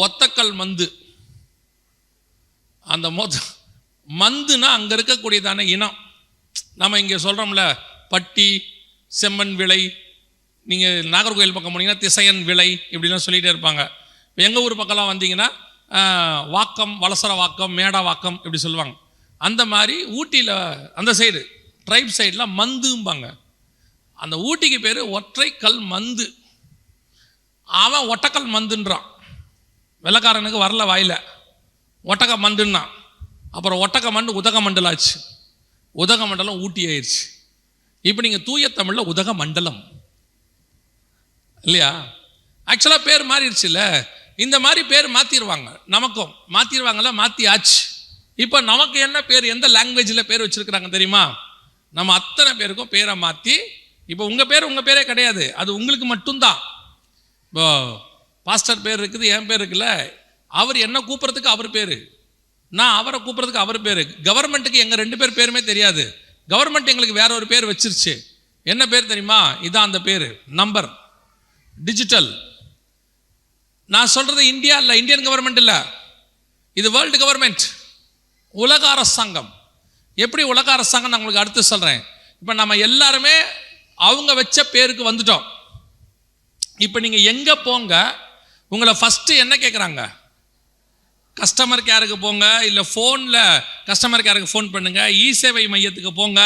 ஒத்தக்கல் மந்து. அந்த மந்துனா அங்கே இருக்கக்கூடியதான இனம். நம்ம இங்கே சொல்கிறோம்ல, பட்டி, செம்மண் விளை. நீங்கள் நாகர்கோயில் பக்கம் போனீங்கன்னா திசையன் விளை இப்படிலாம் சொல்லிகிட்டே இருப்பாங்க. எங்கள் ஊர் பக்கம்லாம் வந்தீங்கன்னா வாக்கம், வலசர வாக்கம், மேடா வாக்கம் இப்படி சொல்லுவாங்க. அந்த மாதிரி ஊட்டியில் அந்த சைடு ட்ரைப் சைடில் மந்தும்பாங்க. அந்த ஊட்டிக்கு பேர் ஒற்றைக்கல் மந்து. அவன் ஒட்டக்கல் மந்துன்றான். வெள்ளக்காரனுக்கு வரல வாயில், ஒட்டக்க மண்டுன்னா. அப்புறம் ஒட்டக்க மண்டு உதக மண்டலாச்சு. உதக மண்டலம் ஊட்டி ஆயிடுச்சு. இப்போ நீங்கள் தூய தமிழில் உதக மண்டலம் இல்லையா? ஆக்சுவலாக பேர் மாறிடுச்சுல்ல. இந்த மாதிரி பேர் மாற்றிடுவாங்க. நமக்கும் மாற்றிடுவாங்கல்ல, மாற்றி ஆச்சு. இப்போ நமக்கு என்ன பேர், எந்த லாங்குவேஜில் பேர் வச்சுருக்குறாங்க தெரியுமா? நம்ம அத்தனை பேருக்கும் பேரை மாற்றி, இப்போ உங்கள் பேர் உங்கள் பேரே கிடையாது, அது உங்களுக்கு மட்டும்தான். இப்போ பாஸ்டர் பேர் இருக்குது, என் பேர் இருக்குல்ல. அவர் என்ன கூப்பிட்றதுக்கு அவர் பேர், நான் அவரை கூப்பிட்றதுக்கு அவர் பேர். கவர்மெண்ட்டுக்கு எங்கள் 2 பேர் பேருமே தெரியாது. கவர்மெண்ட் எங்களுக்கு வேற ஒரு பேர் வச்சிருச்சு. என்ன பேர் தெரியுமா? இதான் அந்த பேர், நம்பர், டிஜிட்டல். நான் சொல்கிறது இந்தியா இல்லை, இந்தியன் கவர்மெண்ட் இல்லை, இது வேர்ல்டு கவர்மெண்ட், உலக அரசாங்கம். எப்படி உலக அரசாங்கம் நான் உங்களுக்கு அடுத்து சொல்கிறேன். இப்போ நம்ம எல்லாருமே அவங்க வச்ச பேருக்கு வந்துட்டோம். இப்போ நீங்கள் எங்கே போங்க, உங்களை ஃபஸ்ட்டு என்ன கேட்குறாங்க? கஸ்டமர் கேருக்கு போங்க, இல்லை ஃபோனில் கஸ்டமர் கேருக்கு ஃபோன் பண்ணுங்க, இ சேவை மையத்துக்கு போங்க,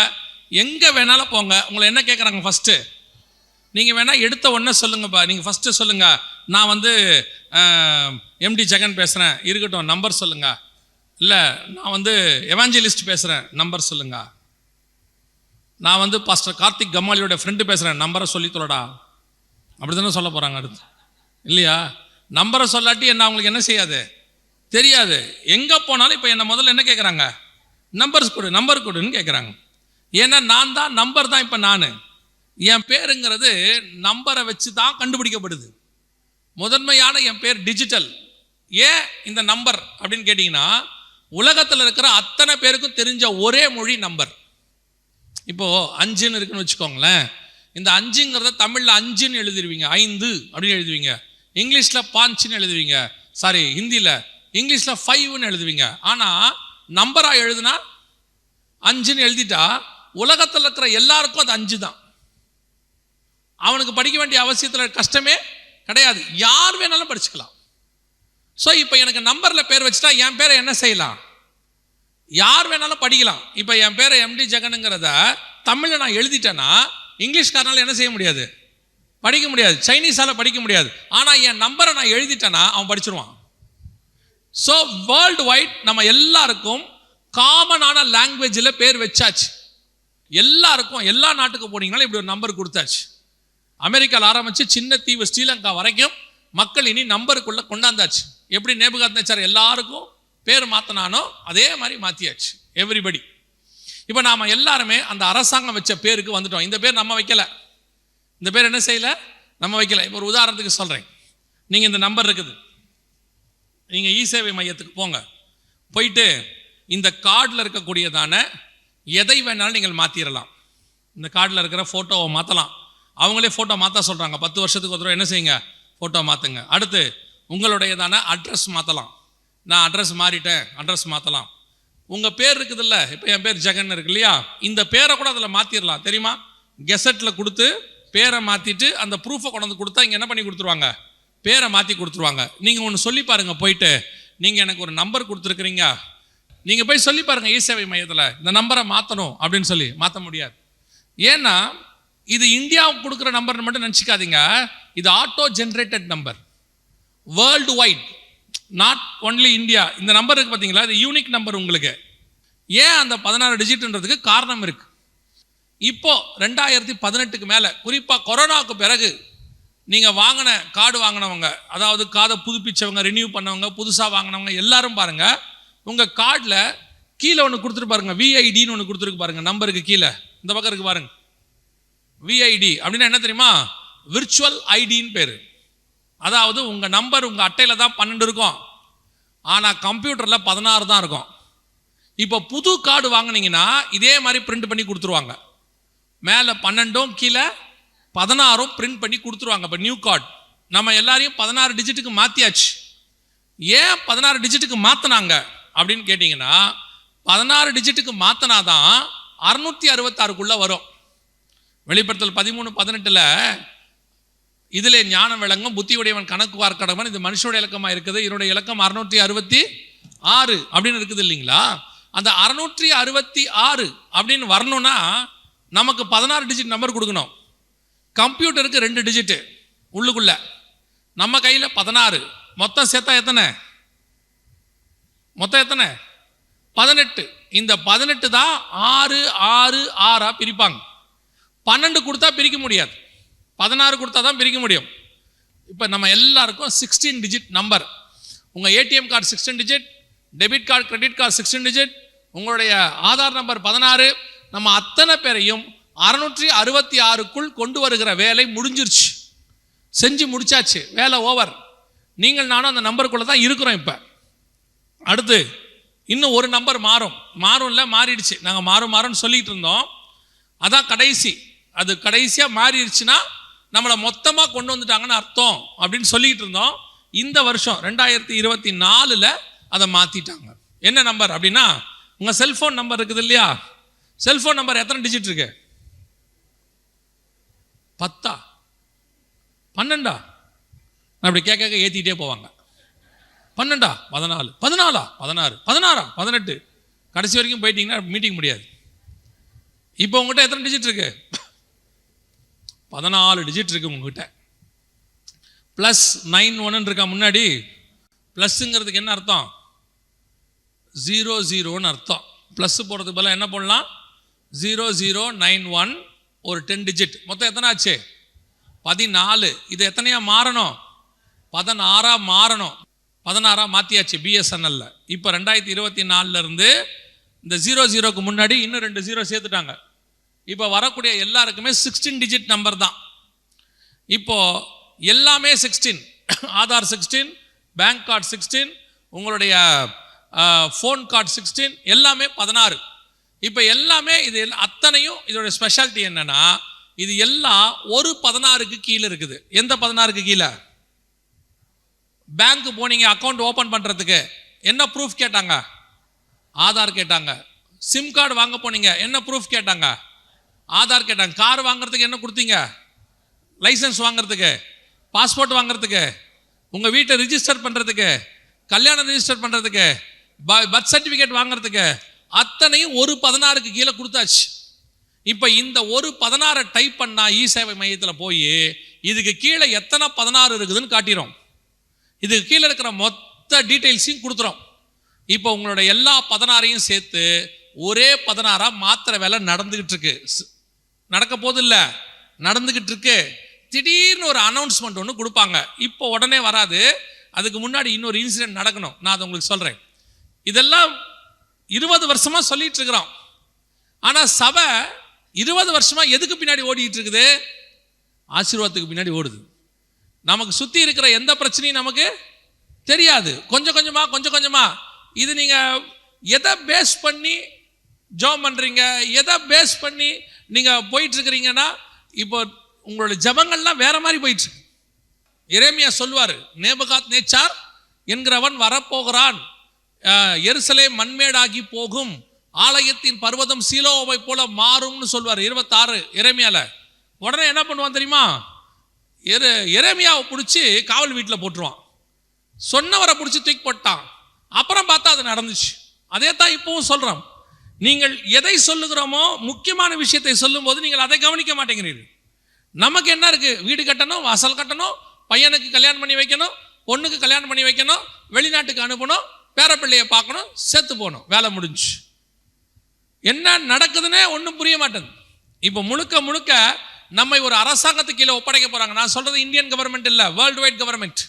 எங்கே வேணாலும் போங்க. உங்களை என்ன கேட்குறாங்க ஃபஸ்ட்டு? நீங்கள் வேணால் எடுத்த உடனே சொல்லுங்கப்பா. நீங்கள் ஃபஸ்ட்டு சொல்லுங்கள், நான் வந்து எம்டி ஜெகன் பேசுகிறேன், இருக்கட்டும் நம்பர் சொல்லுங்கள். இல்லை, நான் வந்து எவாஞ்சலிஸ்ட் பேசுகிறேன், நம்பர் சொல்லுங்கள். நான் வந்து பாஸ்டர் கார்த்திக் கம்மாலியோட ஃப்ரெண்டு பேசுகிறேன், நம்பரை சொல்லி தொலைடா. அப்படி தானே சொல்ல போகிறாங்க அடுத்து, இல்லையா? நம்பரை சொல்லாட்டி என்ன அவங்களுக்கு என்ன செய்யாது, தெரியாது. எங்கே போனாலும் இப்போ என்ன முதல்ல என்ன கேட்குறாங்க? நம்பர்ஸ் கொடு, நம்பர் கொடுன்னு கேட்குறாங்க. ஏன்னா நான் தான் நம்பர் தான். இப்போ நான் என் பேருங்கிறது நம்பரை வச்சு தான் கண்டுபிடிக்கப்படுது. முதன்மையான என் பேர் டிஜிட்டல். ஏன் இந்த நம்பர் அப்படின்னு கேட்டிங்கன்னா, உலகத்தில் இருக்கிற அத்தனை பேருக்கும் தெரிஞ்ச ஒரே மொழி நம்பர். இப்போது 5ன்னு இருக்குன்னு வச்சுக்கோங்களேன். இந்த 5ங்கிறத தமிழில் 5ன்னு எழுதிடுவீங்க, 5 அப்படின்னு எழுதுவீங்க. இங்கிலீஷில் 5ன்னு எழுதுவீங்க, ஹிந்தியில் இங்கிலீஷில் 5ன்னு எழுதுவீங்க. ஆனால் நம்பராக எழுதுனா 5ன்னு எழுதிட்டா உலகத்தில் இருக்கிற எல்லாருக்கும் அது 5 தான். அவனுக்கு படிக்க வேண்டிய அவசியத்தில் கஷ்டமே கிடையாது, யார் வேணாலும் படிச்சுக்கலாம். ஸோ இப்போ எனக்கு நம்பரில் பேர் வச்சுட்டா என் பேரை என்ன செய்யலாம், யார் வேணாலும் படிக்கலாம். இப்போ என் பேரை எம்டி ஜெகனுங்கிறத தமிழில் நான் எழுதிட்டேன்னா இங்கிலீஷ்காரனால என்ன செய்ய முடியாது, படிக்க முடியாது. சைனீஸால் படிக்க முடியாது. ஆனால் என் நம்பரை நான் எழுதிட்டேன்னா அவன் படிச்சிருவான். ஸோ வேர்ல்டு வைட் நம்ம எல்லாருக்கும் காமனான லாங்குவேஜில் பேர் வச்சாச்சு. எல்லாருக்கும் எல்லா நாட்டுக்கு போனீங்கனாலும் இப்படி ஒரு நம்பர் கொடுத்தாச்சு. அமெரிக்காவில் ஆரம்பித்து சின்ன தீவு ஸ்ரீலங்கா வரைக்கும் மக்கள் இனி நம்பருக்குள்ளே கொண்டாந்தாச்சு. எப்படி நேபுகாத்நேச்சர் எல்லாருக்கும் பேர் மாற்றினானோ அதே மாதிரி மாற்றியாச்சு, எவ்ரிபடி. இப்போ நாம் எல்லாருமே அந்த அரசாங்கம் வச்ச பேருக்கு வந்துட்டோம். இந்த பேர் நம்ம வைக்கல, இந்த பேர் என்ன செய்யலை, நம்ம வைக்கல. இப்போ ஒரு உதாரணத்துக்கு சொல்கிறேன். நீங்கள் இந்த நம்பர் இருக்குது, நீங்கள் இ சேவை மையத்துக்கு போங்க. போயிட்டு இந்த கார்டில் இருக்கக்கூடியதான எதை வேணாலும் நீங்கள் மாற்றிடலாம். இந்த கார்டில் இருக்கிற ஃபோட்டோவை மாற்றலாம். அவங்களே ஃபோட்டோ மாற்ற சொல்கிறாங்க. 10 வருஷத்துக்கு ஒரு தடவை என்ன செய்யுங்க, ஃபோட்டோ மாற்றுங்க. அடுத்து உங்களுடையதான அட்ரஸ் மாற்றலாம். நான் அட்ரஸ் மாறிட்டேன், அட்ரஸ் மாற்றலாம். உங்கள் பேர் இருக்குதுல்ல, இப்போ என் பேர் ஜெகன் இருக்கு இல்லையா, இந்த பேரை கூட அதில் மாற்றிடலாம் தெரியுமா? கெசட்டில் கொடுத்து பேரை மாற்றிட்டு அந்த ப்ரூஃபை கொண்டு வந்து கொடுத்தா இங்கே என்ன பண்ணி கொடுத்துருவாங்க, பேரை மாற்றி கொடுத்துருவாங்க. நீங்கள் ஒன்று சொல்லி பாருங்கள், போயிட்டு நீங்கள் எனக்கு ஒரு நம்பர் கொடுத்துருக்குறீங்க, நீங்கள் போய் சொல்லி பாருங்கள் இ சேவை மையத்தில் இந்த நம்பரை மாற்றணும் அப்படின்னு சொல்லி. மாற்ற முடியாது. ஏன்னா இது இந்தியாவுக்கு கொடுக்குற நம்பர்னு மட்டும் நினச்சிக்காதீங்க. இது auto generated number, world wide, not only India. இந்த நம்பர் இருக்குது பார்த்தீங்களா, இது யூனிக் நம்பர் உங்களுக்கு. ஏன் அந்த 16 டிஜிட்ன்றதுக்கு காரணம் இருக்கு. இப்போ 2018க்கு மேலே, குறிப்பாக கொரோனாவுக்கு பிறகு நீங்கள் வாங்கின கார்டு வாங்கினவங்க, அதாவது காதை புதுப்பிச்சவங்க, ரினியூ பண்ணவங்க, புதுசாக வாங்கினவங்க எல்லாரும் பாருங்க, உங்கள் கார்டில் கீழே ஒன்று கொடுத்துட்டு பாருங்க, விஐடின்னு ஒன்று கொடுத்துருக்கு பாருங்க, நம்பருக்கு கீழே இந்த பக்கம் இருக்கு பாருங்க. விஐடி அப்படின்னா என்ன தெரியுமா? விர்ச்சுவல் ஐடின்னு பேர். அதாவது உங்கள் நம்பர் உங்கள் அட்டையில் தான் 12 இருக்கும், ஆனால் கம்ப்யூட்டரில் 16 தான் இருக்கும். இப்போ புது கார்டு வாங்கினீங்கன்னா இதே மாதிரி பிரிண்ட் பண்ணி கொடுத்துருவாங்க. மேலே 12ம் கீழே 16ம் பிரிண்ட் பண்ணி கொடுத்துருவாங்க. இப்போ நியூ கார்டு நம்ம எல்லாரையும் 16 டிஜிட்டுக்கு மாற்றியாச்சு. ஏன் 16 டிஜிட்டுக்கு மாற்றினாங்க அப்படின்னு கேட்டிங்கன்னா, 16 டிஜிட்டுக்கு மாற்றினாதான் 666க்குள்ளே வரும். வெளிப்படுத்தல் 13:18 இதிலே ஞானம் விளங்கும், புத்தியுடையவன் கணக்கு பார்க்கடவன், இது மனுஷனுடைய இலக்கமாக இருக்குது, இதனுடைய இலக்கம் 666 அப்படின்னு இருக்குது இல்லைங்களா? அந்த 666 அப்படின்னு வரணும்னா நமக்கு 16 டிஜிட் நம்பர் கொடுக்கணும். கம்ப்யூட்டருக்கு 2 டிஜிட்டு உள்ளுக்குள்ள, நம்ம கையில் 16, மொத்தம் சேர்த்தா எத்தனை? 18. இந்த 18 தான் 6 6 6 பிரிப்பாங்க. 12 கொடுத்தா பிரிக்க முடியாது, 16 கொடுத்தா தான் பிரிக்க முடியும். இப்போ நம்ம எல்லாருக்கும் 16 டிஜிட் நம்பர். உங்கள் ATM card 16 digit, debit card, credit card 16 digit, உங்களுடைய ஆதார் நம்பர் 16. நம்ம அத்தனை பேரையும் 666க்குள் கொண்டு வருகிற வேலை முடிஞ்சிருச்சு, செஞ்சு முடிச்சாச்சு, வேலை ஓவர். நீங்கள் நானும் அந்த நம்பருக்குள்ளே தான் இருக்கிறோம். இப்போ அடுத்து இன்னும் ஒரு நம்பர் மாறும்ல, மாறிடுச்சு. நாங்கள் மாறும்னு சொல்லிட்டு இருந்தோம், அதான் கடைசி. அது கடைசியாக மாறிடுச்சுன்னா நம்மளை மொத்தமாக கொண்டு வந்துட்டாங்கன்னு அர்த்தம் அப்படின்னு சொல்லிக்கிட்டு இருந்தோம். இந்த வருஷம் 2024 அதை மாற்றிட்டாங்க. என்ன நம்பர் அப்படின்னா, உங்கள் செல்ஃபோன் நம்பர் இருக்குது இல்லையா, செல்ஃபோன் நம்பர் எத்தனை டிஜிட் இருக்கு? 10 12 அப்படி கேட்க ஏற்றிக்கிட்டே போவாங்க. 12 14 14 16 16 18 கடைசி வரைக்கும் போயிட்டீங்கன்னா மீட்டிங் முடியாது. இப்போ உங்கள்கிட்ட எத்தனை டிஜிட் இருக்கு? 14 டிஜிட் இருக்கு உங்ககிட்ட. ப்ளஸ் 91 இருக்கா முன்னாடி. ப்ளஸ்ங்கிறதுக்கு என்ன அர்த்தம்? 00ன்னு அர்த்தம். ப்ளஸ் போடுறதுக்கு பதிலாக என்ன போடலாம்? 0091, ஒரு 10 டிஜிட். மொத்தம் எத்தனை ஆச்சு? 14. இது எத்தனையா மாறணும்? 16 மாறணும். 16 மாற்றியாச்சு பிஎஸ்என்எல்ல. இப்போ 2024 இருந்து இந்த 00க்கு முன்னாடி இன்னும் 2 0 சேர்த்துட்டாங்க. இப்போ வரக்கூடிய எல்லாருக்குமே 16 டிஜிட் நம்பர் தான். இப்போ எல்லாமே 16, ஆதார் 16, பேங்க் கார்டு 16, உங்களுடைய ஃபோன் கார்டு 16, எல்லாமே 16. இப்போ எல்லாமே இது அத்தனையும் இதோட ஸ்பெஷாலிட்டி என்னன்னா, இது எல்லாம் ஒரு 16க்கு கீழே இருக்குது. எந்த 16க்கு கீழே? பேங்க் போனீங்க அக்கௌண்ட் ஓப்பன் பண்ணுறதுக்கு என்ன ப்ரூஃப் கேட்டாங்க? ஆதார் கேட்டாங்க. சிம் கார்டு வாங்க போனீங்க, என்ன ப்ரூஃப் கேட்டாங்க? ஆதார் கேட்டாங்க. கார் வாங்குறதுக்கு என்ன கொடுத்தீங்க? லைசன்ஸ் வாங்குறதுக்கு, பாஸ்போர்ட் வாங்குறதுக்கு, உங்கள் வீட்டை ரிஜிஸ்டர் பண்ணுறதுக்கு, கல்யாணம் ரிஜிஸ்டர் பண்ணுறதுக்கு, பர்த் சர்டிஃபிகேட் வாங்குறதுக்கு, அத்தனையும் ஒரு 16க்கு கீழே கொடுத்தாச்சு. இப்போ இந்த ஒரு 16 டைப் பண்ணால் இ சேவை மையத்தில் போய் இதுக்கு கீழே எத்தனை 16 இருக்குதுன்னு காட்டிடும். இதுக்கு கீழே இருக்கிற மொத்த டீட்டெயில்ஸையும் கொடுத்துரும். இப்போ உங்களோட எல்லா 16ஐயும் சேர்த்து ஒரே 16 மாத்திர வேலை நடந்துகிட்டு இருக்கு. நடக்க போது இல்லை, நடந்துகிட்டு இருக்கு. திடீர்னு ஒரு அனௌன்ஸ்மெண்ட் ஒன்று கொடுப்பாங்க. இப்போ உடனே வராது, அதுக்கு முன்னாடி இன்னொரு இன்சிடென்ட் நடக்கணும். நான் அதை உங்களுக்கு சொல்கிறேன். இதெல்லாம் 20 வருஷமாக சொல்லிட்டு இருக்கிறோம். ஆனால் சபை 20 வருஷமாக எதுக்கு பின்னாடி ஓடிட்டு இருக்குது? ஆசீர்வாதத்துக்கு பின்னாடி ஓடுது. நமக்கு சுற்றி இருக்கிற எந்த பிரச்சனையும் நமக்கு தெரியாது. கொஞ்சம் கொஞ்சமாக இது நீங்கள் எதை பேஸ் பண்ணி ஜெபம் பண்ணுறீங்க, எதை பேஸ் பண்ணி நீங்கள் போயிட்டுருக்கிறீங்கன்னா, இப்போ உங்களோட ஜெபங்கள்லாம் வேறு மாதிரி போயிட்டுருக்கு. எரேமியா சொல்வார், நேபுகாத் நேச்சார் என்கிறவன் வரப்போகிறான், எருசலேம் மண்மேடாகி போகும், ஆலயத்தின் பர்வதம் சீலோவை போல மாறும்னு சொல்வார் 26 எரேமியால. உடனே என்ன பண்ணுவான் தெரியுமா? எரேமியாவை பிடிச்சி காவல் வீட்டில் போட்டுருவான். சொன்னவரை பிடிச்சி தூக்கி போட்டான். அப்புறம் பார்த்தா அது நடந்துச்சு. அதே தான் இப்பவும் சொல்கிறோம். நீங்கள் எதை சொல்லுகிறோமோ, முக்கியமான விஷயத்தை சொல்லும் போது நீங்கள் அதை கவனிக்க மாட்டேங்கிறீர்கள். நமக்கு என்ன இருக்கு? வீடு கட்டணும், வாசல் கட்டணும், பையனுக்கு கல்யாணம் பண்ணி வைக்கணும், பொண்ணுக்கு கல்யாணம் பண்ணி வைக்கணும், வெளிநாட்டுக்கு அனுப்பணும், பேரப்பிள்ளையை பார்க்கணும், செத்து போகணும், வேலை முடிஞ்சு. என்ன நடக்குதுன்னே ஒன்றும் புரிய மாட்டேங்குது. இப்போ முழுக்க முழுக்க நம்மை ஒரு அரசாங்கத்துக்கு கீழே ஒப்படைக்க போறாங்க. நான் சொல்றது இந்தியன் கவர்மெண்ட் இல்லை, வேர்ல்டு வைட் கவர்மெண்ட்,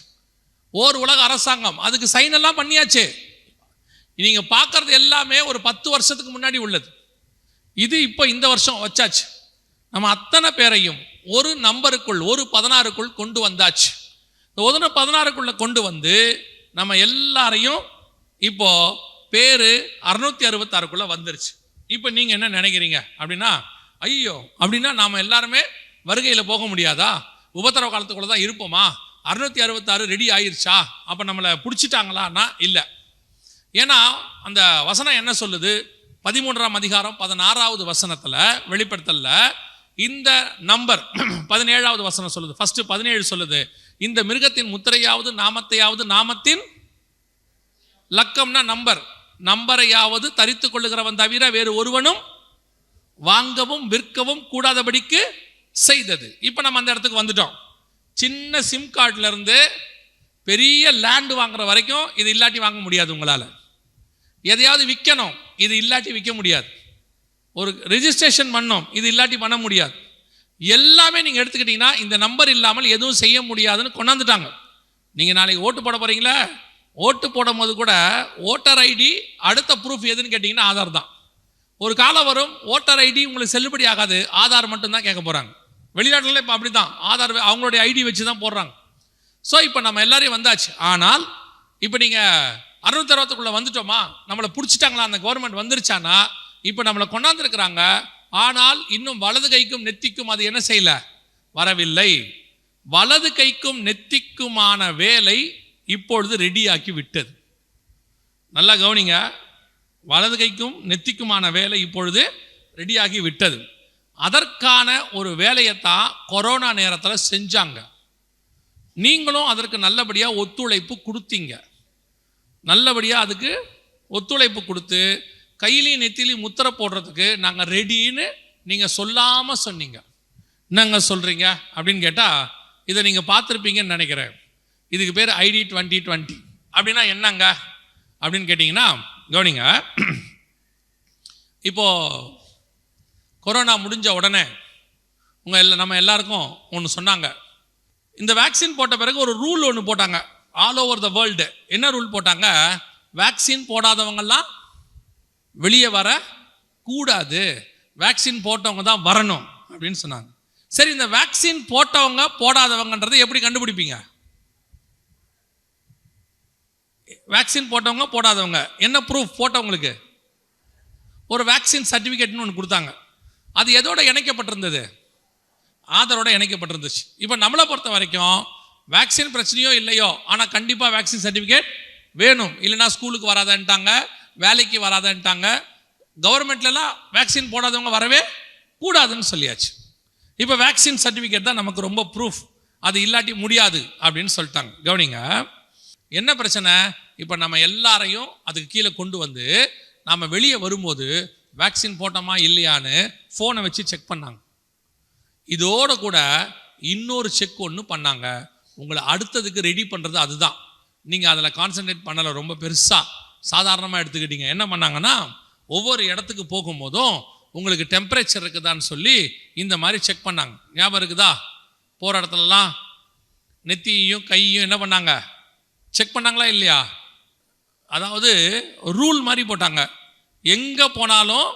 ஓர் உலக அரசாங்கம். அதுக்கு சைன் எல்லாம் பண்ணியாச்சு. நீங்க பார்க்கறது எல்லாமே ஒரு 10 வருஷத்துக்கு முன்னாடி உள்ளது. இது இப்போ இந்த வருஷம் வச்சாச்சு. நம்ம அத்தனை பேரையும் ஒரு நம்பருக்குள், ஒரு 16க்குள் கொண்டு வந்தாச்சு. இந்த 16க்குள்ள கொண்டு வந்து நம்ம எல்லாரையும் இப்போ பேரு 666க்குள்ள வந்துருச்சு. இப்போ நீங்க என்ன நினைக்கிறீங்க அப்படின்னா, ஐயோ அப்படின்னா நாம எல்லாருமே வருகையில் போக முடியாதா? உபத்திரவ காலத்துக்குள்ள தான் இருப்போமா? 666 ரெடி ஆயிருச்சா? அப்போ நம்மளை பிடிச்சிட்டாங்களான்னா இல்லை. ஏன்னா அந்த வசனம் என்ன சொல்லுது? 13ஆம் அதிகாரம் 16வது வசனத்தில் வெளிப்படுத்தல இந்த நம்பர் 17வது வசனம் சொல்லுது. ஃபர்ஸ்ட் 17 சொல்லுது, இந்த மிருகத்தின் முத்திரையாவது நாமத்தையாவது, நாமத்தின் லக்கம்னா நம்பரையாவது தரித்து கொள்ளுகிறவன் தவிர வேறு ஒருவனும் வாங்கவும் விற்கவும் கூடாதபடிக்கு செய்தது. இப்போ நம்ம அந்த இடத்துக்கு வந்துட்டோம். சின்ன சிம் கார்டுல இருந்து பெரிய லேண்ட் வாங்குற வரைக்கும் இது இல்லாட்டி வாங்க முடியாது. உங்களால் எதையாவது விற்கணும், இது இல்லாட்டி விற்க முடியாது. ஒரு ரெஜிஸ்ட்ரேஷன் பண்ணோம், இது இல்லாட்டி பண்ண முடியாது. எல்லாமே நீங்கள் எடுத்துக்கிட்டீங்கன்னா இந்த நம்பர் இல்லாமல் எதுவும் செய்ய முடியாதுன்னு கொண்டாந்துட்டாங்க. நீங்கள் நாளைக்கு ஓட்டு போட போகிறீங்களா? ஓட்டு போடும் போது கூட ஓட்டர் ஐடி அடுத்த ப்ரூஃப் எதுன்னு கேட்டிங்கன்னா ஆதார் தான். ஒரு காலம் வரும் ஓட்டர் ஐடி உங்களுக்கு செல்லுபடி ஆகாது, ஆதார் மட்டும்தான் கேட்க போகிறாங்க. வெளிநாட்டில் இப்போ அப்படி தான், ஆதார் அவங்களுடைய ஐடி வச்சு தான் போடுறாங்க. ஸோ இப்போ நம்ம எல்லாரையும் வந்தாச்சு. ஆனால் இப்போ நீங்கள் 660க்குள்ளே வந்துட்டோமா? நம்மளை பிடிச்சிட்டாங்களா? அந்த கவர்மெண்ட் வந்துருச்சானா? இப்போ நம்மளை கொண்டாந்துருக்கிறாங்க. ஆனால் இன்னும் வலது கைக்கும் நெத்திக்கும் அது என்ன செய்யல? வரவில்லை. வலது கைக்கும் நெத்திக்குமான வேலை இப்பொழுது ரெடியாக்கி விட்டது. நல்லா கவனிங்க, வலது கைக்கும் நெத்திக்குமான வேலை இப்பொழுது ரெடியாகி விட்டது. அதற்கான ஒரு வேலையைத்தான் கொரோனா நேரத்தில் செஞ்சாங்க. நீங்களும் அதற்கு நல்லபடியாக ஒத்துழைப்பு கொடுத்தீங்க. நல்லபடியாக அதுக்கு ஒத்துழைப்பு கொடுத்து கையிலையும் நெத்திலையும் முத்திரை போடுறதுக்கு நாங்கள் ரெடின்னு நீங்கள் சொல்லாமல் சொன்னீங்க. என்னங்க சொல்கிறீங்க அப்படின்னு கேட்டால், இதை நீங்கள் பார்த்துருப்பீங்கன்னு நினைக்கிறேன். இதுக்கு பேர் ஐடி 2020. அப்படின்னா என்னங்க அப்படின்னு கேட்டிங்கன்னா, கவனிங்க, இப்போது கொரோனா முடிஞ்ச உடனே நம்ம எல்லாருக்கும் ஒன்று சொன்னாங்க. இந்த வேக்சின் போட்ட பிறகு ஒரு ரூல் ஒன்று போட்டாங்க ஆல் ஓவர் த வேர்ல்டு. என்ன ரூல் போட்டாங்க? வேக்சின் போடாதவங்கெல்லாம் வெளியே வர கூடாது, வேக்சின் போட்டவங்க தான் வரணும் அப்படின்னு சொன்னாங்க. சரி, இந்த வேக்சின் போட்டவங்க போடாதவங்கன்றதை எப்படி கண்டுபிடிப்பீங்க? வேக்சின் போட்டவங்க போடாதவங்க என்ன ப்ரூஃப்? போட்டவங்களுக்கு ஒரு வேக்சின் சர்டிஃபிகேட்னு ஒன்று கொடுத்தாங்க. அது எதோட இணைக்கப்பட்டிருந்தது? ஆதாரோட இணைக்கப்பட்டிருந்துச்சு. இப்போ நம்மளை பொறுத்த வரைக்கும் வேக்சின் பிரச்சனையோ இல்லையோ, ஆனால் கண்டிப்பாக வேக்சின் சர்டிஃபிகேட் வேணும். இல்லைன்னா ஸ்கூலுக்கு வராதன்ட்டாங்க, வேலைக்கு வராதன்ட்டாங்க. கவர்மெண்ட்லலாம் வேக்சின் போடாதவங்க வரவே கூடாதுன்னு சொல்லியாச்சு. இப்போ வேக்சின் சர்டிஃபிகேட் தான் நமக்கு ரொம்ப ப்ரூஃப். அது இல்லாட்டி முடியாது அப்படின்னு சொல்லிட்டாங்க. கவனிங்க, என்ன பிரச்சனை? இப்போ நம்ம எல்லாரையும் அதுக்கு கீழே கொண்டு வந்து நாம் வெளியே வரும்போது வேக்சின் போட்டோமா இல்லையான்னு ஃபோனை வச்சு செக் பண்ணாங்க. இதோட கூட இன்னொரு செக் ஒன்று பண்ணாங்க. உங்களை அடுத்ததுக்கு ரெடி பண்ணுறது அதுதான். நீங்கள் அதில் கான்சன்ட்ரேட் பண்ணலை, ரொம்ப பெருசாக சாதாரணமாக எடுத்துக்கிட்டீங்க. என்ன பண்ணாங்கன்னா, ஒவ்வொரு இடத்துக்கு போகும்போதும் உங்களுக்கு டெம்பரேச்சர் இருக்குதான்னு சொல்லி இந்த மாதிரி செக் பண்ணாங்க. ஞாபகம் இருக்குதா? போகிற இடத்துலலாம் நெத்தியையும் கையையும் என்ன பண்ணாங்க? செக் பண்ணாங்களா இல்லையா? அதாவது ரூல் மாதிரி போட்டாங்க. எங்கே போனாலும்,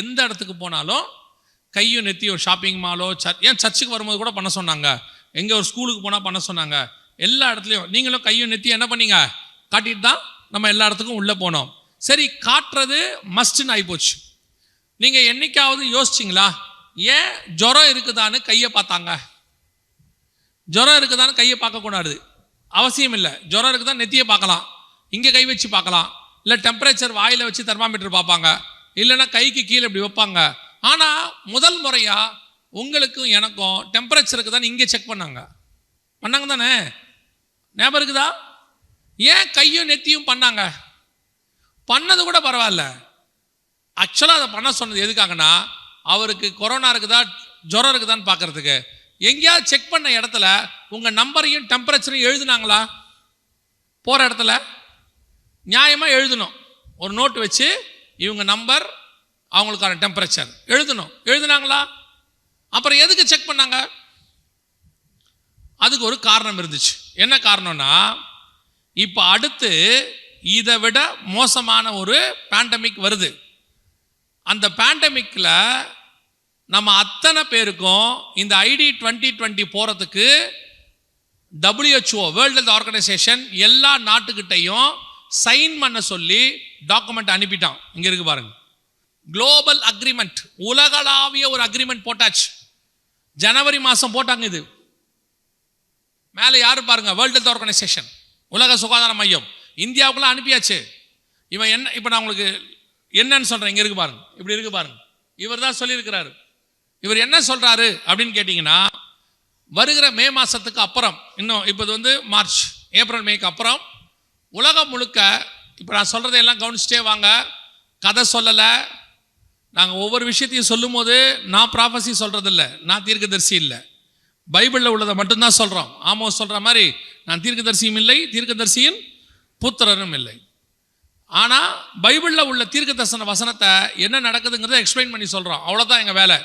எந்த இடத்துக்கு போனாலும் கையும் நெத்தியும், ஷாப்பிங் மாலோ, ஏன் சர்ச்சுக்கு வரும்போது கூட பண்ண சொன்னாங்க, எங்கே ஒரு ஸ்கூலுக்கு போனால் பண்ண சொன்னாங்க. எல்லா இடத்துலையும் நீங்களும் கையும் நெத்தியும் என்ன பண்ணீங்க? காட்டிட்டு தான் நம்ம எல்லா இடத்துக்கும் உள்ளே போனோம். சரி, காட்டுறது மஸ்ட்னு ஆகிப்போச்சு. நீங்கள் என்னைக்காவது யோசிச்சிங்களா, ஏன் ஜுரம் இருக்குதான்னு கையை பார்த்தாங்க? ஜுரம் இருக்குதான்னு கையை பார்க்கக்கூடாது, அவசியம் இல்லை. ஜுரம் இருக்குதான் நெத்தியை பார்க்கலாம், இங்கே கை வச்சு பார்க்கலாம், இல்லை டெம்பரேச்சர் வாயில் வச்சு தெர்மாமீட்டர் பார்ப்பாங்க, இல்லைன்னா கைக்கு கீழே இப்படி வைப்பாங்க. ஆனால் முதல் முறையாக உங்களுக்கும் எனக்கும் டெம்பரேச்சருக்கு தான் இங்கே செக் பண்ணாங்க தானே, ஞாபகம் இருக்குதா? ஏன் கையும் நெத்தியும் பண்ணாங்க? பண்ணது கூட பரவாயில்ல. ஆக்சுவலாக அதை பண்ண சொன்னது எதுக்காகனா, அவருக்கு கொரோனா இருக்குதா ஜுரம் இருக்குதான்னு பார்க்கறதுக்கு. எங்கேயாவது செக் பண்ண இடத்துல உங்கள் நம்பரையும் டெம்பரேச்சரையும் எழுதுனாங்களா? போகிற இடத்துல நியாயமாக எழுதணும். ஒரு நோட்டு வச்சு இவங்க நம்பர், அவங்களுக்கான டெம்பரேச்சர் எழுதணும். எழுதுனாங்களா? அப்புறம் எதுக்கு செக் பண்ணாங்க? அதுக்கு ஒரு காரணம் இருந்துச்சு. என்ன காரணம்னா, இப்போ அடுத்து இதை விட மோசமான ஒரு பேண்டமிக் வருது. அந்த பேண்டமிக்கில் நம்ம அத்தனை பேருக்கும் இந்த ஐடி 2020 போகிறதுக்கு WHO வேர்ல்டு ஹெல்த் ஆர்கனைசேஷன் எல்லா நாட்டுக்கிட்டையும் சைன் பண்ண சொல்லி டாக்குமெண்ட் அனுப்பிட்டான். இங்கே இருக்கு பாருங்க, குளோபல் அக்ரிமெண்ட், உலகளாவிய ஒரு அக்ரிமெண்ட் போட்டாச்சு. ஜனவரி மாதம் போட்டாங்க. இது மேலே யாரு பாருங்க, வேர்ல்டு ஹெல்த் ஆர்கனைசேஷன், உலக சுகாதார மையம், இந்தியாவுக்குள்ள அனுப்பியாச்சு. இவன் என்ன, இப்போ நான் உங்களுக்கு என்னன்னு சொல்கிறேன், இங்கே இருக்கு பாருங்க, இப்படி இருக்கு பாருங்க. இவர் தான் சொல்லியிருக்கிறாரு. இவர் என்ன சொல்றாரு அப்படின்னு கேட்டிங்கன்னா, வருகிற மே மாதத்துக்கு அப்புறம், இன்னும் இப்போ இது வந்து மார்ச் ஏப்ரல் மேக்கு அப்புறம் உலகம் முழுக்க, இப்போ நான் சொல்கிறதையெல்லாம் கவனிச்சிட்டே வாங்க, கதை சொல்லலை. நாங்கள் ஒவ்வொரு விஷயத்தையும் சொல்லும் போது நான் ப்ராஃபஸி சொல்கிறதில்ல, நான் தீர்க்கதரிசி இல்லை, பைபிளில் உள்ளதை மட்டும்தான் சொல்கிறோம். ஆமோஸ் சொல்கிற மாதிரி நான் தீர்க்கதரிசியும் இல்லை, தீர்க்கதரிசியின் புத்திரனும் இல்லை. ஆனால் பைபிளில் உள்ள தீர்க்க தரிசன வசனத்தை என்ன நடக்குதுங்கிறத எக்ஸ்பிளைன் பண்ணி சொல்கிறோம். அவ்வளோதான் எங்கள் வேலை.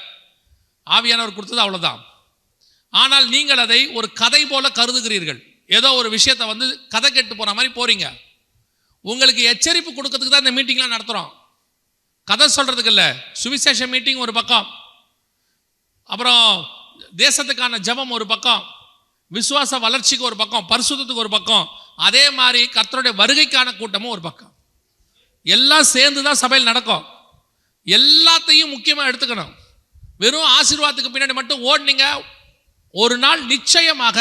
ஆவியானவர் கொடுத்தது அவ்வளோதான். ஆனால் நீங்கள் அதை ஒரு கதை போல கருதுகிறீர்கள். ஏதோ ஒரு விஷயத்தை வந்து கதை கேட்டு போகிற மாதிரி போகிறீங்க. உங்களுக்கு எச்சரிப்பு கொடுக்கறதுக்கு தான் இந்த மீட்டிங்லாம் நடத்துகிறோம், கதை சொல்கிறதுக்கு இல்லை. சுவிசேஷ மீட்டிங் ஒரு பக்கம், அப்புறம் தேசத்துக்கான ஜெபம் ஒரு பக்கம், விசுவாச வளர்ச்சிக்கு ஒரு பக்கம், பரிசுத்தத்துக்கு ஒரு பக்கம், அதே மாதிரி கர்த்தருடைய வருகைக்கான கூட்டமும் ஒரு பக்கம். எல்லாம் சேர்ந்து தான் சபையில் நடக்கும். எல்லாத்தையும் முக்கியமாக எடுத்துக்கணும். வெறும் ஆசீர்வாதத்துக்கு பின்னாடி மட்டும் ஓடுனீங்க, ஒரு நாள் நிச்சயமாக